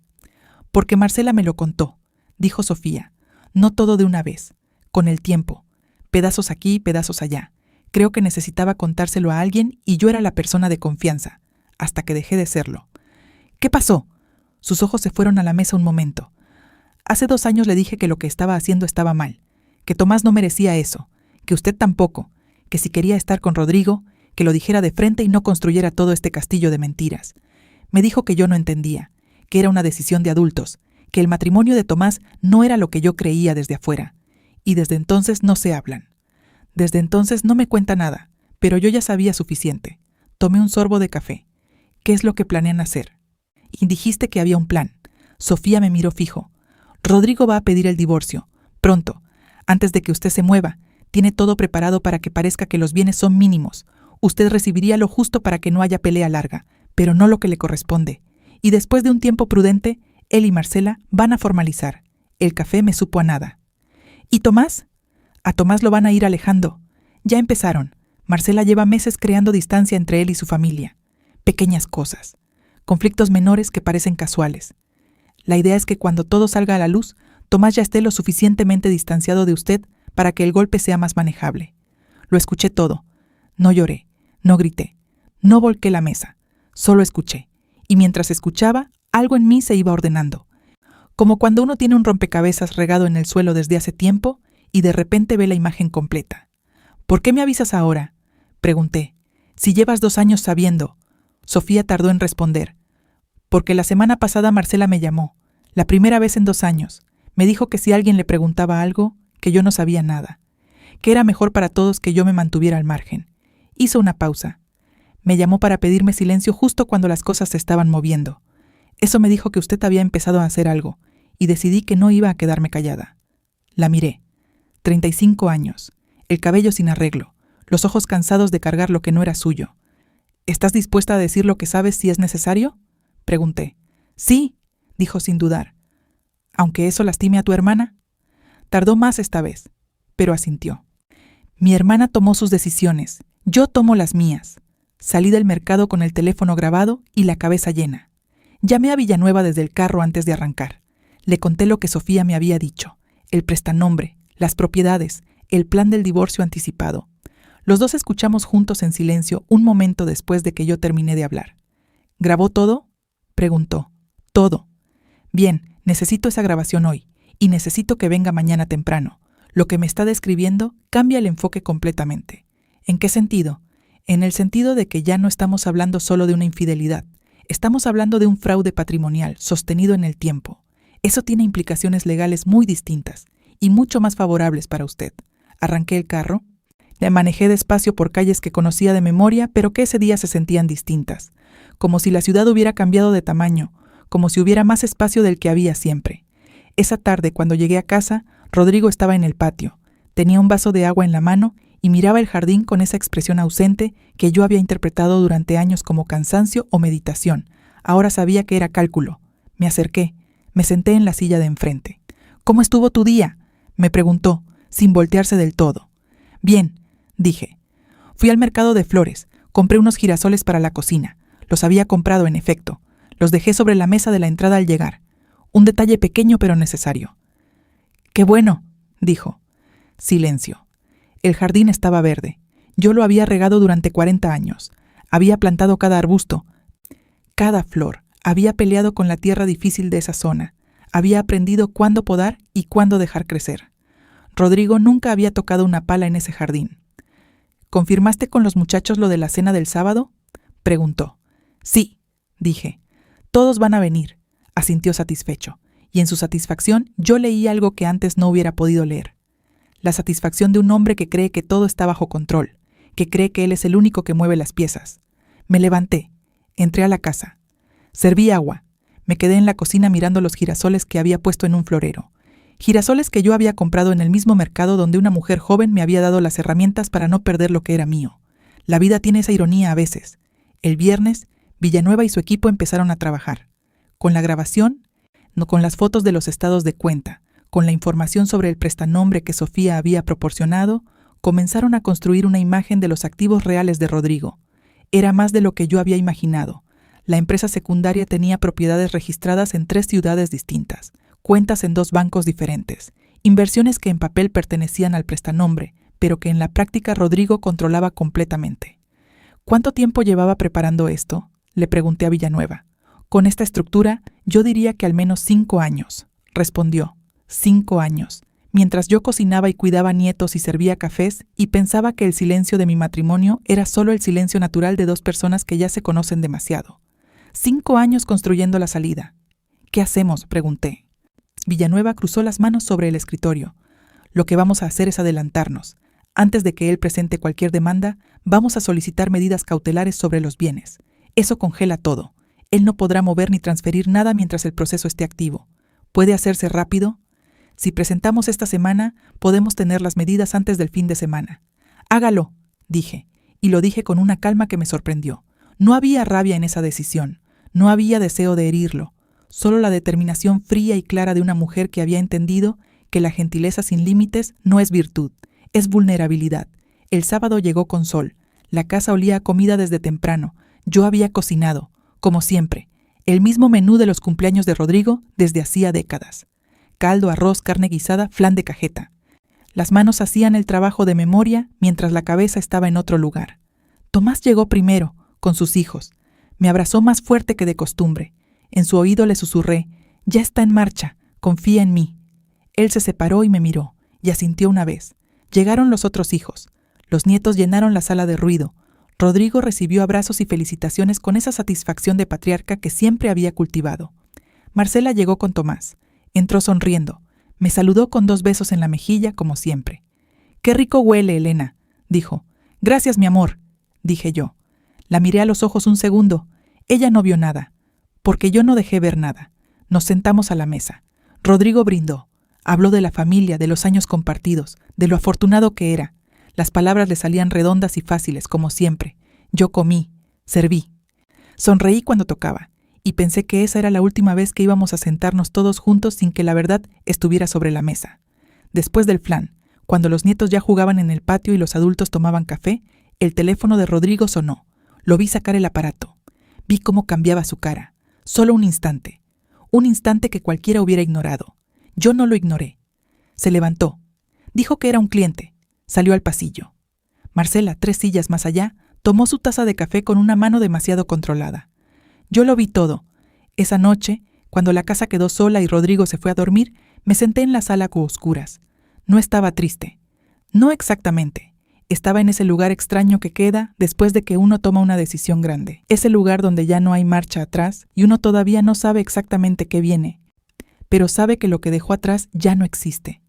Porque Marcela me lo contó, dijo Sofía. No todo de una vez, con el tiempo, pedazos aquí, pedazos allá. Creo que necesitaba contárselo a alguien y yo era la persona de confianza, hasta que dejé de serlo. ¿Qué pasó? Sus ojos se fueron a la mesa un momento. Hace 2 años le dije que lo que estaba haciendo estaba mal, que Tomás no merecía eso, que usted tampoco, que si quería estar con Rodrigo, que lo dijera de frente y no construyera todo este castillo de mentiras. Me dijo que yo no entendía, que era una decisión de adultos, que el matrimonio de Tomás no era lo que yo creía desde afuera, y desde entonces no se hablan. Desde entonces no me cuenta nada, pero yo ya sabía suficiente. Tomé un sorbo de café. ¿Qué es lo que planean hacer? Y dijiste que había un plan. Sofía me miró fijo. Rodrigo va a pedir el divorcio, pronto, antes de que usted se mueva. Tiene todo preparado para que parezca que los bienes son mínimos. Usted recibiría lo justo para que no haya pelea larga, pero no lo que le corresponde. Y después de un tiempo prudente, él y Marcela van a formalizar. El café me supo a nada. ¿Y Tomás? A Tomás lo van a ir alejando. Ya empezaron. Marcela lleva meses creando distancia entre él y su familia. Pequeñas cosas. Conflictos menores que parecen casuales. La idea es que cuando todo salga a la luz, Tomás ya esté lo suficientemente distanciado de usted para que el golpe sea más manejable. Lo escuché todo. No lloré, no grité, no volqué la mesa. Solo escuché. Y mientras escuchaba, algo en mí se iba ordenando. Como cuando uno tiene un rompecabezas regado en el suelo desde hace tiempo y de repente ve la imagen completa. ¿Por qué me avisas ahora?, pregunté. Si llevas 2 años sabiendo. Sofía tardó en responder. Porque la semana pasada Marcela me llamó, la primera vez en 2 años. Me dijo que si alguien le preguntaba algo, que yo no sabía nada, que era mejor para todos que yo me mantuviera al margen. Hizo una pausa. Me llamó para pedirme silencio justo cuando las cosas se estaban moviendo. Eso me dijo que usted había empezado a hacer algo, y decidí que no iba a quedarme callada. La miré. 35 años, el cabello sin arreglo, los ojos cansados de cargar lo que no era suyo. ¿Estás dispuesta a decir lo que sabes si es necesario?, pregunté. Sí, dijo sin dudar. ¿Aunque eso lastime a tu hermana? Tardó más esta vez, pero asintió. Mi hermana tomó sus decisiones, yo tomo las mías. Salí del mercado con el teléfono grabado y la cabeza llena. Llamé a Villanueva desde el carro antes de arrancar. Le conté lo que Sofía me había dicho, el prestanombre, las propiedades, el plan del divorcio anticipado. Los dos escuchamos juntos en silencio un momento después de que yo terminé de hablar. ¿Grabó todo?, preguntó. Todo. Bien, necesito esa grabación hoy, y necesito que venga mañana temprano. Lo que me está describiendo cambia el enfoque completamente. ¿En qué sentido? En el sentido de que ya no estamos hablando solo de una infidelidad, estamos hablando de un fraude patrimonial sostenido en el tiempo. Eso tiene implicaciones legales muy distintas y mucho más favorables para usted. Arranqué el carro, le manejé despacio por calles que conocía de memoria, pero que ese día se sentían distintas, como si la ciudad hubiera cambiado de tamaño, como si hubiera más espacio del que había siempre. Esa tarde, cuando llegué a casa, Rodrigo estaba en el patio, tenía un vaso de agua en la mano y miraba el jardín con esa expresión ausente que yo había interpretado durante años como cansancio o meditación. Ahora sabía que era cálculo. Me acerqué, me senté en la silla de enfrente. «¿Cómo estuvo tu día?», me preguntó, sin voltearse del todo. «Bien», dije. «Fui al mercado de flores, compré unos girasoles para la cocina. Los había comprado, en efecto. Los dejé sobre la mesa de la entrada al llegar. Un detalle pequeño pero necesario». «¡Qué bueno!», dijo. Silencio. El jardín estaba verde. Yo lo había regado durante 40 años. Había plantado cada arbusto, cada flor. Había peleado con la tierra difícil de esa zona. Había aprendido cuándo podar y cuándo dejar crecer. Rodrigo nunca había tocado una pala en ese jardín. «¿Confirmaste con los muchachos lo de la cena del sábado?», preguntó. «Sí», dije. «Todos van a venir», asintió satisfecho, y en su satisfacción yo leí algo que antes no hubiera podido leer. La satisfacción de un hombre que cree que todo está bajo control, que cree que él es el único que mueve las piezas. Me levanté, entré a la casa. Serví agua. Me quedé en la cocina mirando los girasoles que había puesto en un florero. Girasoles que yo había comprado en el mismo mercado donde una mujer joven me había dado las herramientas para no perder lo que era mío. La vida tiene esa ironía a veces. El viernes, Villanueva y su equipo empezaron a trabajar. Con la grabación, no con las fotos de los estados de cuenta, con la información sobre el prestanombre que Sofía había proporcionado, comenzaron a construir una imagen de los activos reales de Rodrigo. Era más de lo que yo había imaginado. La empresa secundaria tenía propiedades registradas en 3 ciudades distintas, cuentas en 2 bancos diferentes, inversiones que en papel pertenecían al prestanombre, pero que en la práctica Rodrigo controlaba completamente. «¿Cuánto tiempo llevaba preparando esto?», le pregunté a Villanueva. «Con esta estructura, yo diría que al menos 5 años», respondió. 5 años, mientras yo cocinaba y cuidaba nietos y servía cafés y pensaba que el silencio de mi matrimonio era solo el silencio natural de 2 personas que ya se conocen demasiado. 5 años construyendo la salida. «¿Qué hacemos?», pregunté. Villanueva cruzó las manos sobre el escritorio. «Lo que vamos a hacer es adelantarnos. Antes de que él presente cualquier demanda, vamos a solicitar medidas cautelares sobre los bienes. Eso congela todo. Él no podrá mover ni transferir nada mientras el proceso esté activo. ¿Puede hacerse rápido? Si presentamos esta semana, podemos tener las medidas antes del fin de semana». «Hágalo», dije, y lo dije con una calma que me sorprendió. No había rabia en esa decisión, no había deseo de herirlo, solo la determinación fría y clara de una mujer que había entendido que la gentileza sin límites no es virtud, es vulnerabilidad. El sábado llegó con sol, la casa olía a comida desde temprano, yo había cocinado, como siempre, el mismo menú de los cumpleaños de Rodrigo desde hacía décadas. Caldo, arroz, carne guisada, flan de cajeta. Las manos hacían el trabajo de memoria mientras la cabeza estaba en otro lugar. Tomás llegó primero, con sus hijos. Me abrazó más fuerte que de costumbre. En su oído le susurré: «Ya está en marcha, confía en mí». Él se separó y me miró, y asintió una vez. Llegaron los otros hijos. Los nietos llenaron la sala de ruido. Rodrigo recibió abrazos y felicitaciones con esa satisfacción de patriarca que siempre había cultivado. Marcela llegó con Tomás. Entró sonriendo. Me saludó con 2 besos en la mejilla, como siempre. «Qué rico huele, Elena», dijo. «Gracias, mi amor», dije yo. La miré a los ojos un segundo. Ella no vio nada, porque yo no dejé ver nada. Nos sentamos a la mesa. Rodrigo brindó. Habló de la familia, de los años compartidos, de lo afortunado que era. Las palabras le salían redondas y fáciles, como siempre. Yo comí, serví. Sonreí cuando tocaba, y pensé que esa era la última vez que íbamos a sentarnos todos juntos sin que la verdad estuviera sobre la mesa. Después del flan, cuando los nietos ya jugaban en el patio y los adultos tomaban café, el teléfono de Rodrigo sonó. Lo vi sacar el aparato. Vi cómo cambiaba su cara. Solo un instante. Un instante que cualquiera hubiera ignorado. Yo no lo ignoré. Se levantó. Dijo que era un cliente. Salió al pasillo. Marcela, 3 sillas más allá, tomó su taza de café con una mano demasiado controlada. Yo lo vi todo. Esa noche, cuando la casa quedó sola y Rodrigo se fue a dormir, me senté en la sala a oscuras. No estaba triste. No exactamente. Estaba en ese lugar extraño que queda después de que uno toma una decisión grande. Ese lugar donde ya no hay marcha atrás y uno todavía no sabe exactamente qué viene, pero sabe que lo que dejó atrás ya no existe.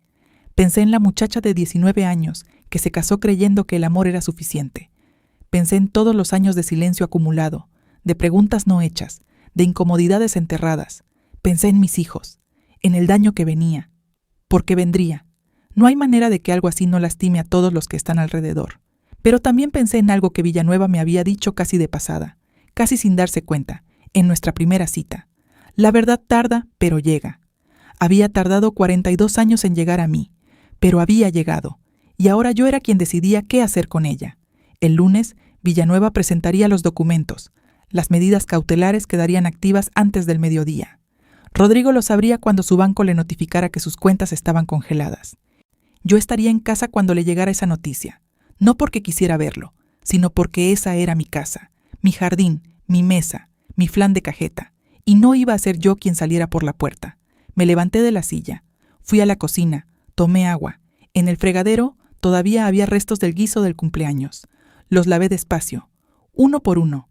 Pensé en la muchacha de 19 años que se casó creyendo que el amor era suficiente. Pensé en todos los años de silencio acumulado, de preguntas no hechas, de incomodidades enterradas. Pensé en mis hijos, en el daño que venía, porque vendría. No hay manera de que algo así no lastime a todos los que están alrededor. Pero también pensé en algo que Villanueva me había dicho casi de pasada, casi sin darse cuenta, en nuestra primera cita. La verdad tarda, pero llega. Había tardado 42 años en llegar a mí, pero había llegado, y ahora yo era quien decidía qué hacer con ella. El lunes, Villanueva presentaría los documentos. Las medidas cautelares quedarían activas antes del mediodía. Rodrigo lo sabría cuando su banco le notificara que sus cuentas estaban congeladas. Yo estaría en casa cuando le llegara esa noticia, no porque quisiera verlo, sino porque esa era mi casa, mi jardín, mi mesa, mi flan de cajeta, y no iba a ser yo quien saliera por la puerta. Me levanté de la silla, fui a la cocina, tomé agua. En el fregadero todavía había restos del guiso del cumpleaños. Los lavé despacio, uno por uno,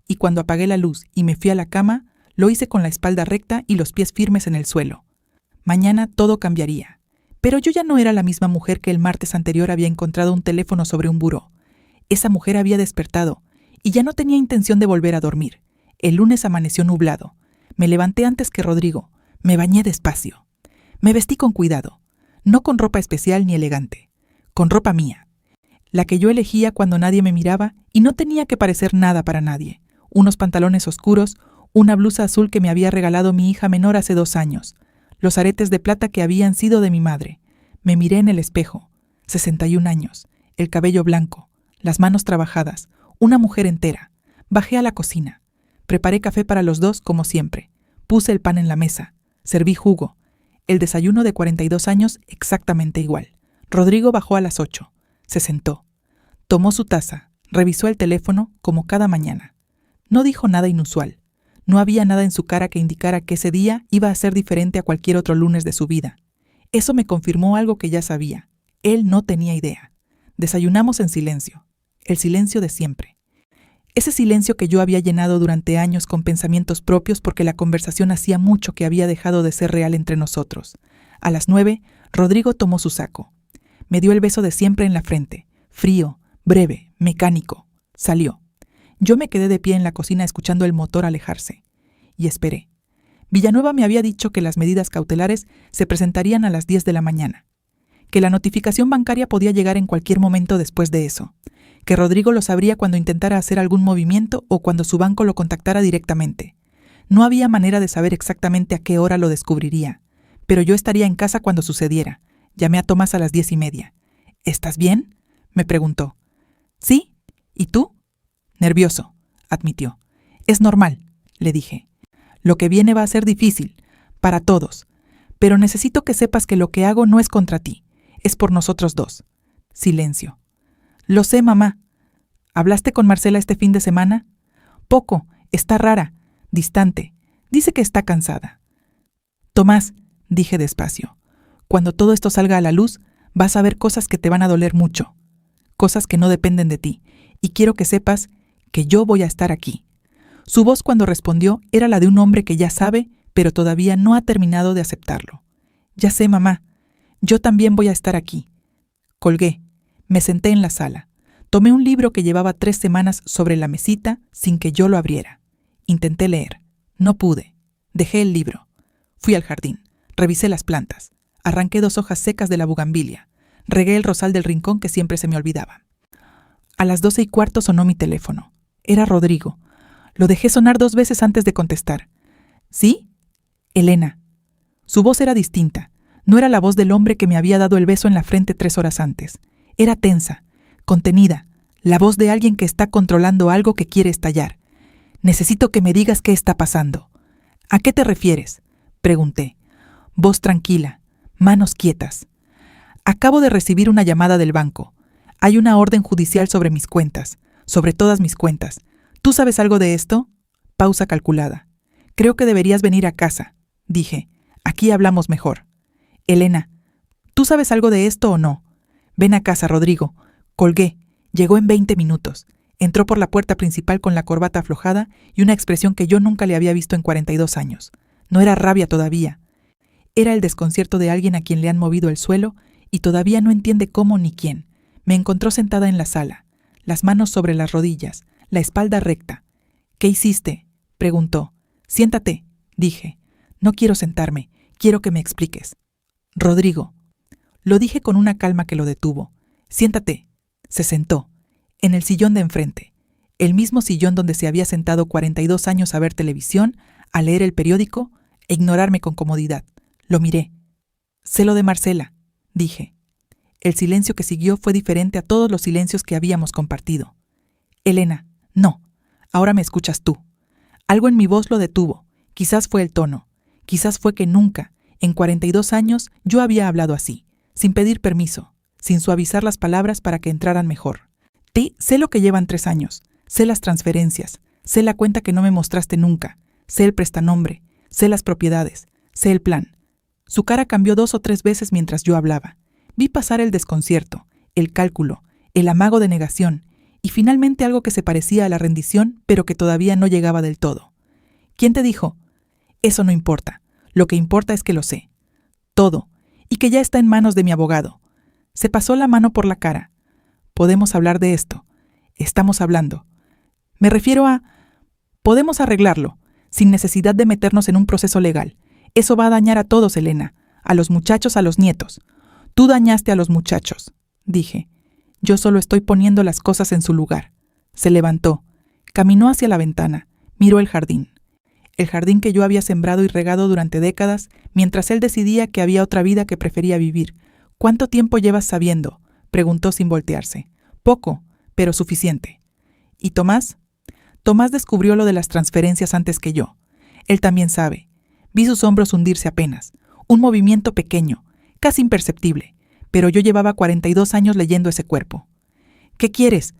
y cuando apagué la luz y me fui a la cama, lo hice con la espalda recta y los pies firmes en el suelo. Mañana todo cambiaría. Pero yo ya no era la misma mujer que el martes anterior había encontrado un teléfono sobre un buró. Esa mujer había despertado y ya no tenía intención de volver a dormir. El lunes amaneció nublado. Me levanté antes que Rodrigo. Me bañé despacio. Me vestí con cuidado, no con ropa especial ni elegante, con ropa mía, la que yo elegía cuando nadie me miraba y no tenía que parecer nada para nadie. Unos pantalones oscuros, una blusa azul que me había regalado mi hija menor hace 2 años, los aretes de plata que habían sido de mi madre. Me miré en el espejo, 61 años, el cabello blanco, las manos trabajadas, una mujer entera. Bajé a la cocina, preparé café para los dos como siempre, puse el pan en la mesa, serví jugo, el desayuno de 42 años exactamente igual. Rodrigo bajó a las 8, se sentó, tomó su taza, revisó el teléfono como cada mañana. No dijo nada inusual. No había nada en su cara que indicara que ese día iba a ser diferente a cualquier otro lunes de su vida. Eso me confirmó algo que ya sabía. Él no tenía idea. Desayunamos en silencio. El silencio de siempre. Ese silencio que yo había llenado durante años con pensamientos propios porque la conversación hacía mucho que había dejado de ser real entre nosotros. A las 9, Rodrigo tomó su saco. Me dio el beso de siempre en la frente. Frío, breve, mecánico. Salió. Yo me quedé de pie en la cocina escuchando el motor alejarse. Y esperé. Villanueva me había dicho que las medidas cautelares se presentarían a las 10 de la mañana. Que la notificación bancaria podía llegar en cualquier momento después de eso. Que Rodrigo lo sabría cuando intentara hacer algún movimiento o cuando su banco lo contactara directamente. No había manera de saber exactamente a qué hora lo descubriría. Pero yo estaría en casa cuando sucediera. Llamé a Tomás a las 10:30. ¿Estás bien?, me preguntó. ¿Sí? ¿Y tú? Nervioso, admitió. Es normal, le dije. Lo que viene va a ser difícil, para todos. Pero necesito que sepas que lo que hago no es contra ti, es por nosotros dos. Silencio. Lo sé, mamá. ¿Hablaste con Marcela este fin de semana? Poco, está rara, distante. Dice que está cansada. Tomás, dije despacio, cuando todo esto salga a la luz, vas a ver cosas que te van a doler mucho. Cosas que no dependen de ti. Y quiero que sepas que yo voy a estar aquí. Su voz cuando respondió era la de un hombre que ya sabe, pero todavía no ha terminado de aceptarlo. Ya sé, mamá. Yo también voy a estar aquí. Colgué. Me senté en la sala. Tomé un libro que llevaba 3 semanas sobre la mesita sin que yo lo abriera. Intenté leer. No pude. Dejé el libro. Fui al jardín. Revisé las plantas. Arranqué 2 hojas secas de la bugambilia. Regué el rosal del rincón que siempre se me olvidaba. A las 12:15 sonó mi teléfono. Era Rodrigo. Lo dejé sonar 2 veces antes de contestar. ¿Sí? Elena. Su voz era distinta. No era la voz del hombre que me había dado el beso en la frente 3 horas antes. Era tensa, contenida, la voz de alguien que está controlando algo que quiere estallar. Necesito que me digas qué está pasando. ¿A qué te refieres?, pregunté. Voz tranquila, manos quietas. Acabo de recibir una llamada del banco. Hay una orden judicial sobre mis cuentas, sobre todas mis cuentas. ¿Tú sabes algo de esto? Pausa calculada. Creo que deberías venir a casa, dije. Aquí hablamos mejor. Elena, ¿tú sabes algo de esto o no? Ven a casa, Rodrigo. Colgué. Llegó en 20 minutos. Entró por la puerta principal con la corbata aflojada y una expresión que yo nunca le había visto en 42 años. No era rabia todavía. Era el desconcierto de alguien a quien le han movido el suelo y todavía no entiende cómo ni quién. Me encontró sentada en la sala, las manos sobre las rodillas, la espalda recta. «¿Qué hiciste?», preguntó. «Siéntate», dije. «No quiero sentarme, quiero que me expliques». «Rodrigo». Lo dije con una calma que lo detuvo. «Siéntate». Se sentó, en el sillón de enfrente, el mismo sillón donde se había sentado 42 años a ver televisión, a leer el periódico e ignorarme con comodidad. Lo miré. «Sé lo de Marcela», dije. El silencio que siguió fue diferente a todos los silencios que habíamos compartido. «Elena, no. Ahora me escuchas tú». Algo en mi voz lo detuvo. Quizás fue el tono. Quizás fue que nunca, en 42 años, yo había hablado así, sin pedir permiso, sin suavizar las palabras para que entraran mejor. Sé lo que llevan 3 años. Sé las transferencias. Sé la cuenta que no me mostraste nunca. Sé el prestanombre. Sé las propiedades. Sé el plan. Su cara cambió 2 o 3 veces mientras yo hablaba. Vi pasar el desconcierto, el cálculo, el amago de negación, y finalmente algo que se parecía a la rendición, pero que todavía no llegaba del todo. «¿Quién te dijo?» «Eso no importa. Lo que importa es que lo sé. Todo. Y que ya está en manos de mi abogado». Se pasó la mano por la cara. «Podemos hablar de esto. Estamos hablando. Me refiero a... podemos arreglarlo, sin necesidad de meternos en un proceso legal. Eso va a dañar a todos, Elena. A los muchachos, a los nietos. Tú dañaste a los muchachos», dije. «Yo solo estoy poniendo las cosas en su lugar». Se levantó. Caminó hacia la ventana. Miró el jardín. El jardín que yo había sembrado y regado durante décadas, mientras él decidía que había otra vida que prefería vivir. «¿Cuánto tiempo llevas sabiendo?», preguntó sin voltearse. «Poco, pero suficiente». «¿Y Tomás?» Tomás descubrió lo de las transferencias antes que yo. Él también sabe. Vi sus hombros hundirse apenas. Un movimiento pequeño, casi imperceptible, pero yo llevaba 42 años leyendo ese cuerpo. «¿Qué quieres?»,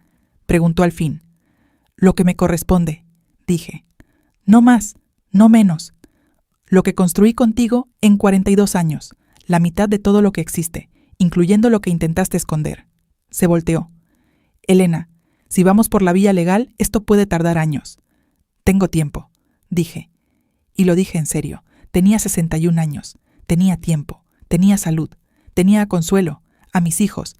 preguntó al fin. «Lo que me corresponde», dije. «No más, no menos. Lo que construí contigo en 42 años, la mitad de todo lo que existe, incluyendo lo que intentaste esconder». Se volteó. «Elena, si vamos por la vía legal, esto puede tardar años». «Tengo tiempo», dije. Y lo dije en serio. Tenía 61 años. Tenía tiempo. Tenía salud. Tenía a Consuelo, a mis hijos,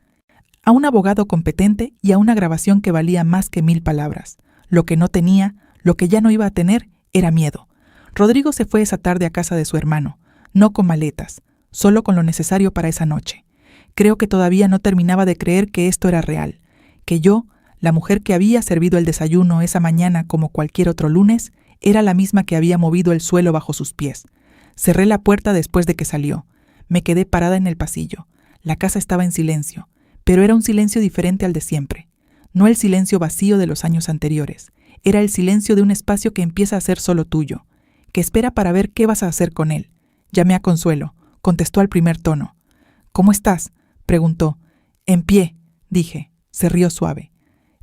a un abogado competente y a una grabación que valía más que 1000 palabras. Lo que no tenía, lo que ya no iba a tener, era miedo. Rodrigo se fue esa tarde a casa de su hermano, no con maletas, solo con lo necesario para esa noche. Creo que todavía no terminaba de creer que esto era real, que yo, la mujer que había servido el desayuno esa mañana como cualquier otro lunes, era la misma que había movido el suelo bajo sus pies. Cerré la puerta después de que salió. Me quedé parada en el pasillo. La casa estaba en silencio, pero era un silencio diferente al de siempre. No el silencio vacío de los años anteriores. Era el silencio de un espacio que empieza a ser solo tuyo, que espera para ver qué vas a hacer con él. Llamé a Consuelo. Contestó al primer tono. «¿Cómo estás?», preguntó. «En pie», dije. Se rió suave.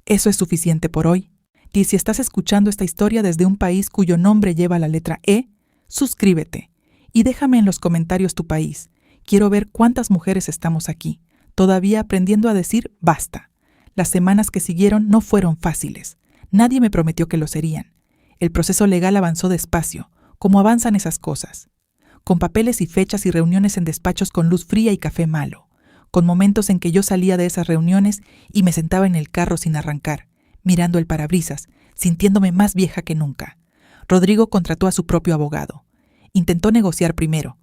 «Eso es suficiente por hoy. Y si estás escuchando esta historia desde un país cuyo nombre lleva la letra E, suscríbete. Y déjame en los comentarios tu país. Quiero ver cuántas mujeres estamos aquí, todavía aprendiendo a decir basta. Las semanas que siguieron no fueron fáciles. Nadie me prometió que lo serían. El proceso legal avanzó despacio, como avanzan esas cosas. Con papeles y fechas y reuniones en despachos con luz fría y café malo. Con momentos en que yo salía de esas reuniones y me sentaba en el carro sin arrancar, mirando el parabrisas, sintiéndome más vieja que nunca. Rodrigo contrató a su propio abogado. Intentó negociar primero.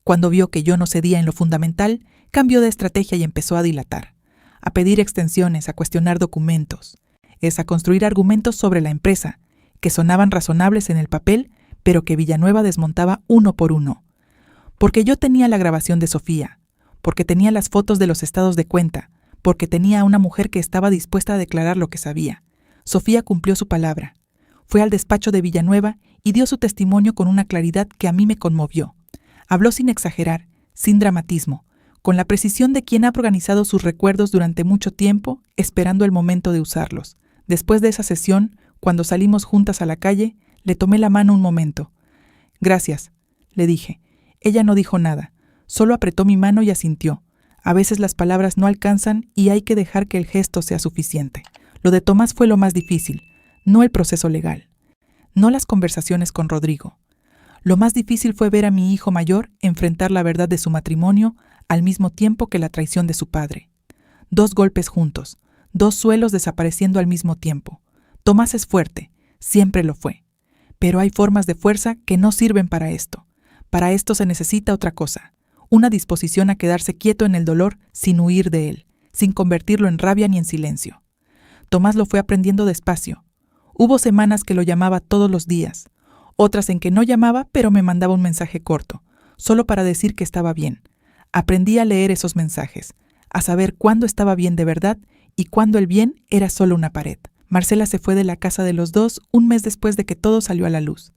Cuando vio que yo no cedía en lo fundamental, cambió de estrategia y empezó a dilatar, a pedir extensiones, a cuestionar documentos, a construir argumentos sobre la empresa, que sonaban razonables en el papel, pero que Villanueva desmontaba uno por uno. Porque yo tenía la grabación de Sofía, porque tenía las fotos de los estados de cuenta, porque tenía a una mujer que estaba dispuesta a declarar lo que sabía. Sofía cumplió su palabra. Fue al despacho de Villanueva y dio su testimonio con una claridad que a mí me conmovió. Habló sin exagerar, sin dramatismo, con la precisión de quien ha organizado sus recuerdos durante mucho tiempo, esperando el momento de usarlos. Después de esa sesión, cuando salimos juntas a la calle, le tomé la mano un momento. «Gracias», le dije. Ella no dijo nada, solo apretó mi mano y asintió. A veces las palabras no alcanzan y hay que dejar que el gesto sea suficiente. Lo de Tomás fue lo más difícil, no el proceso legal, no las conversaciones con Rodrigo. Lo más difícil fue ver a mi hijo mayor enfrentar la verdad de su matrimonio al mismo tiempo que la traición de su padre. 2 golpes juntos, 2 suelos desapareciendo al mismo tiempo. Tomás es fuerte, siempre lo fue. Pero hay formas de fuerza que no sirven para esto. Para esto se necesita otra cosa, una disposición a quedarse quieto en el dolor sin huir de él, sin convertirlo en rabia ni en silencio. Tomás lo fue aprendiendo despacio. Hubo semanas que lo llamaba todos los días, otras en que no llamaba pero me mandaba un mensaje corto, solo para decir que estaba bien. Aprendí a leer esos mensajes, a saber cuándo estaba bien de verdad y cuándo el bien era solo una pared. Marcela se fue de la casa de los dos un mes después de que todo salió a la luz.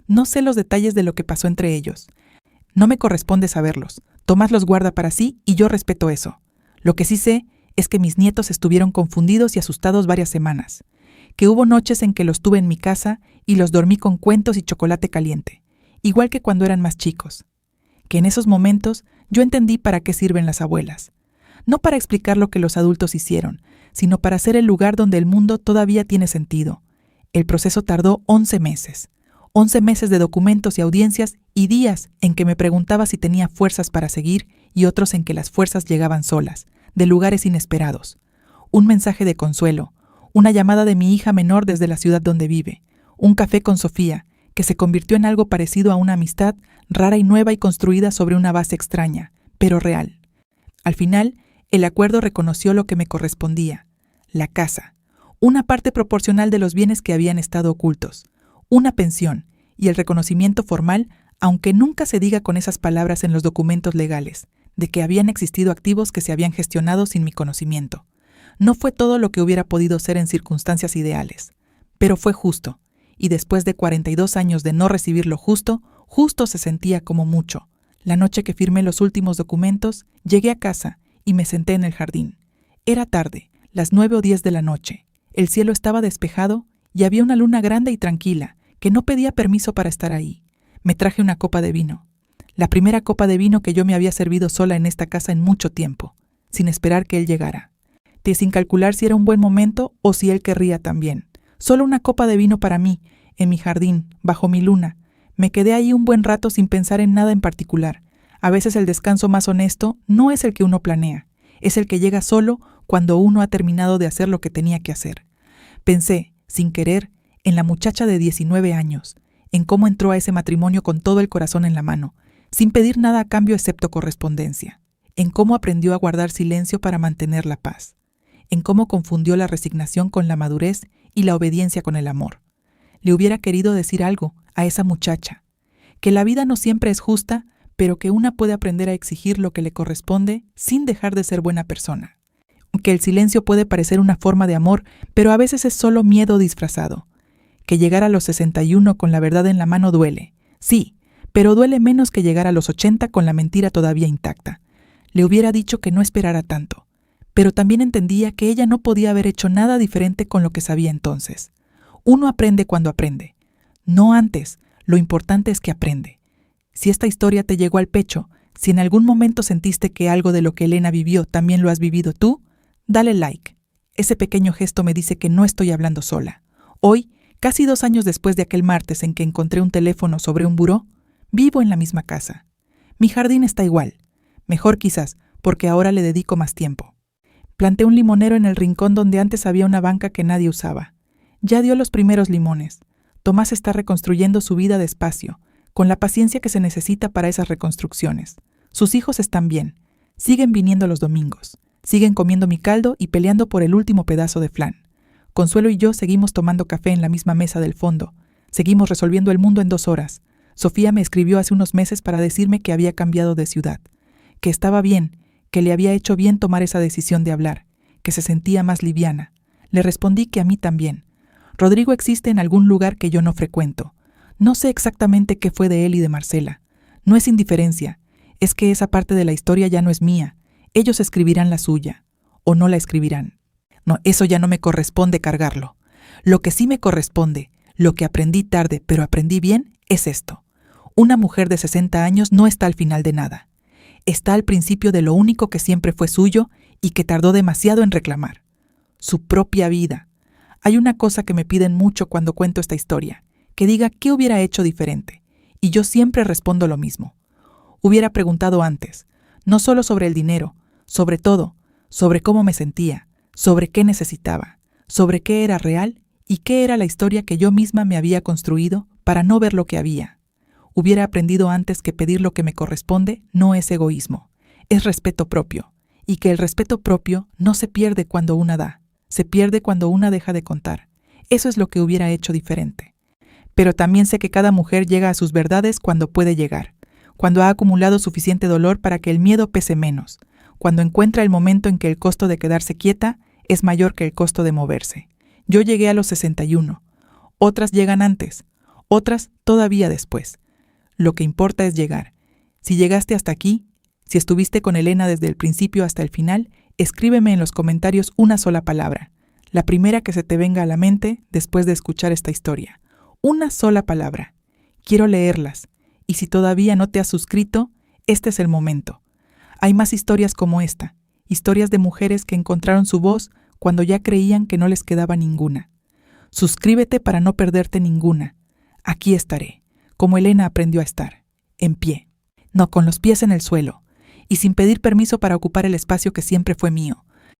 No sé los detalles de lo que pasó entre ellos. No me corresponde saberlos. Tomás los guarda para sí y yo respeto eso. Lo que sí sé es que mis nietos estuvieron confundidos y asustados varias semanas, que hubo noches en que los tuve en mi casa y los dormí con cuentos y chocolate caliente, igual que cuando eran más chicos, que en esos momentos yo entendí para qué sirven las abuelas, no para explicar lo que los adultos hicieron, sino para ser el lugar donde el mundo todavía tiene sentido. El proceso tardó 11 meses. 11 meses de documentos y audiencias y días en que me preguntaba si tenía fuerzas para seguir y otros en que las fuerzas llegaban solas, de lugares inesperados. Un mensaje de consuelo, una llamada de mi hija menor desde la ciudad donde vive, un café con Sofía, que se convirtió en algo parecido a una amistad rara y nueva y construida sobre una base extraña, pero real. Al final, el acuerdo reconoció lo que me correspondía, la casa, una parte proporcional de los bienes que habían estado ocultos, una pensión y el reconocimiento formal, aunque nunca se diga con esas palabras en los documentos legales, de que habían existido activos que se habían gestionado sin mi conocimiento. No fue todo lo que hubiera podido ser en circunstancias ideales, pero fue justo, y después de 42 años de no recibir lo justo, justo se sentía como mucho. La noche que firmé los últimos documentos, llegué a casa y me senté en el jardín. Era tarde, las 9 o 10 de la noche. El cielo estaba despejado y había una luna grande y tranquila, que no pedía permiso para estar ahí. Me traje una copa de vino. La primera copa de vino que yo me había servido sola en esta casa en mucho tiempo, sin esperar que él llegara. Sin calcular si era un buen momento o si él querría también. Solo una copa de vino para mí, en mi jardín, bajo mi luna. Me quedé ahí un buen rato sin pensar en nada en particular. A veces el descanso más honesto no es el que uno planea, es el que llega solo cuando uno ha terminado de hacer lo que tenía que hacer. Pensé, sin querer, en la muchacha de 19 años, en cómo entró a ese matrimonio con todo el corazón en la mano, sin pedir nada a cambio excepto correspondencia, en cómo aprendió a guardar silencio para mantener la paz, en cómo confundió la resignación con la madurez y la obediencia con el amor. Le hubiera querido decir algo a esa muchacha, que la vida no siempre es justa, pero que una puede aprender a exigir lo que le corresponde sin dejar de ser buena persona. Que el silencio puede parecer una forma de amor, pero a veces es solo miedo disfrazado. Que llegar a los 61 con la verdad en la mano duele, sí, pero duele menos que llegar a los 80 con la mentira todavía intacta. Le hubiera dicho que no esperara tanto, pero también entendía que ella no podía haber hecho nada diferente con lo que sabía entonces. Uno aprende cuando aprende, no antes. Lo importante es que aprende. Si esta historia te llegó al pecho, si en algún momento sentiste que algo de lo que Elena vivió también lo has vivido tú, dale like. Ese pequeño gesto me dice que no estoy hablando sola. Hoy, casi 2 años después de aquel martes en que encontré un teléfono sobre un buró, vivo en la misma casa. Mi jardín está igual. Mejor quizás, porque ahora le dedico más tiempo. Planté un limonero en el rincón donde antes había una banca que nadie usaba. Ya dio los primeros limones. Tomás está reconstruyendo su vida despacio, con la paciencia que se necesita para esas reconstrucciones. Sus hijos están bien. Siguen viniendo los domingos. Siguen comiendo mi caldo y peleando por el último pedazo de flan. Consuelo y yo seguimos tomando café en la misma mesa del fondo. Seguimos resolviendo el mundo en 2 horas. Sofía me escribió hace unos meses para decirme que había cambiado de ciudad, que estaba bien, que le había hecho bien tomar esa decisión de hablar, que se sentía más liviana. Le respondí que a mí también. Rodrigo existe en algún lugar que yo no frecuento. No sé exactamente qué fue de él y de Marcela. No es indiferencia, es que esa parte de la historia ya no es mía. Ellos escribirán la suya, o no la escribirán. No, eso ya no me corresponde cargarlo. Lo que sí me corresponde, lo que aprendí tarde, pero aprendí bien, es esto. Una mujer de 60 años no está al final de nada. Está al principio de lo único que siempre fue suyo y que tardó demasiado en reclamar. Su propia vida. Hay una cosa que me piden mucho cuando cuento esta historia, que diga qué hubiera hecho diferente, y yo siempre respondo lo mismo. Hubiera preguntado antes, no solo sobre el dinero, sobre todo, sobre cómo me sentía, sobre qué necesitaba, sobre qué era real y qué era la historia que yo misma me había construido para no ver lo que había. Hubiera aprendido antes que pedir lo que me corresponde no es egoísmo, es respeto propio, y que el respeto propio no se pierde cuando una da, se pierde cuando una deja de contar. Eso es lo que hubiera hecho diferente. Pero también sé que cada mujer llega a sus verdades cuando puede llegar, cuando ha acumulado suficiente dolor para que el miedo pese menos, cuando encuentra el momento en que el costo de quedarse quieta es mayor que el costo de moverse. Yo llegué a los 61. Otras llegan antes, otras todavía después. Lo que importa es llegar. Si llegaste hasta aquí, si estuviste con Elena desde el principio hasta el final, escríbeme en los comentarios una sola palabra, la primera que se te venga a la mente después de escuchar esta historia. Una sola palabra. Quiero leerlas. Y si todavía no te has suscrito, este es el momento. Hay más historias como esta, historias de mujeres que encontraron su voz cuando ya creían que no les quedaba ninguna. Suscríbete para no perderte ninguna. Aquí estaré, como Elena aprendió a estar, en pie, no con los pies en el suelo, y sin pedir permiso para ocupar el espacio que siempre fue mío,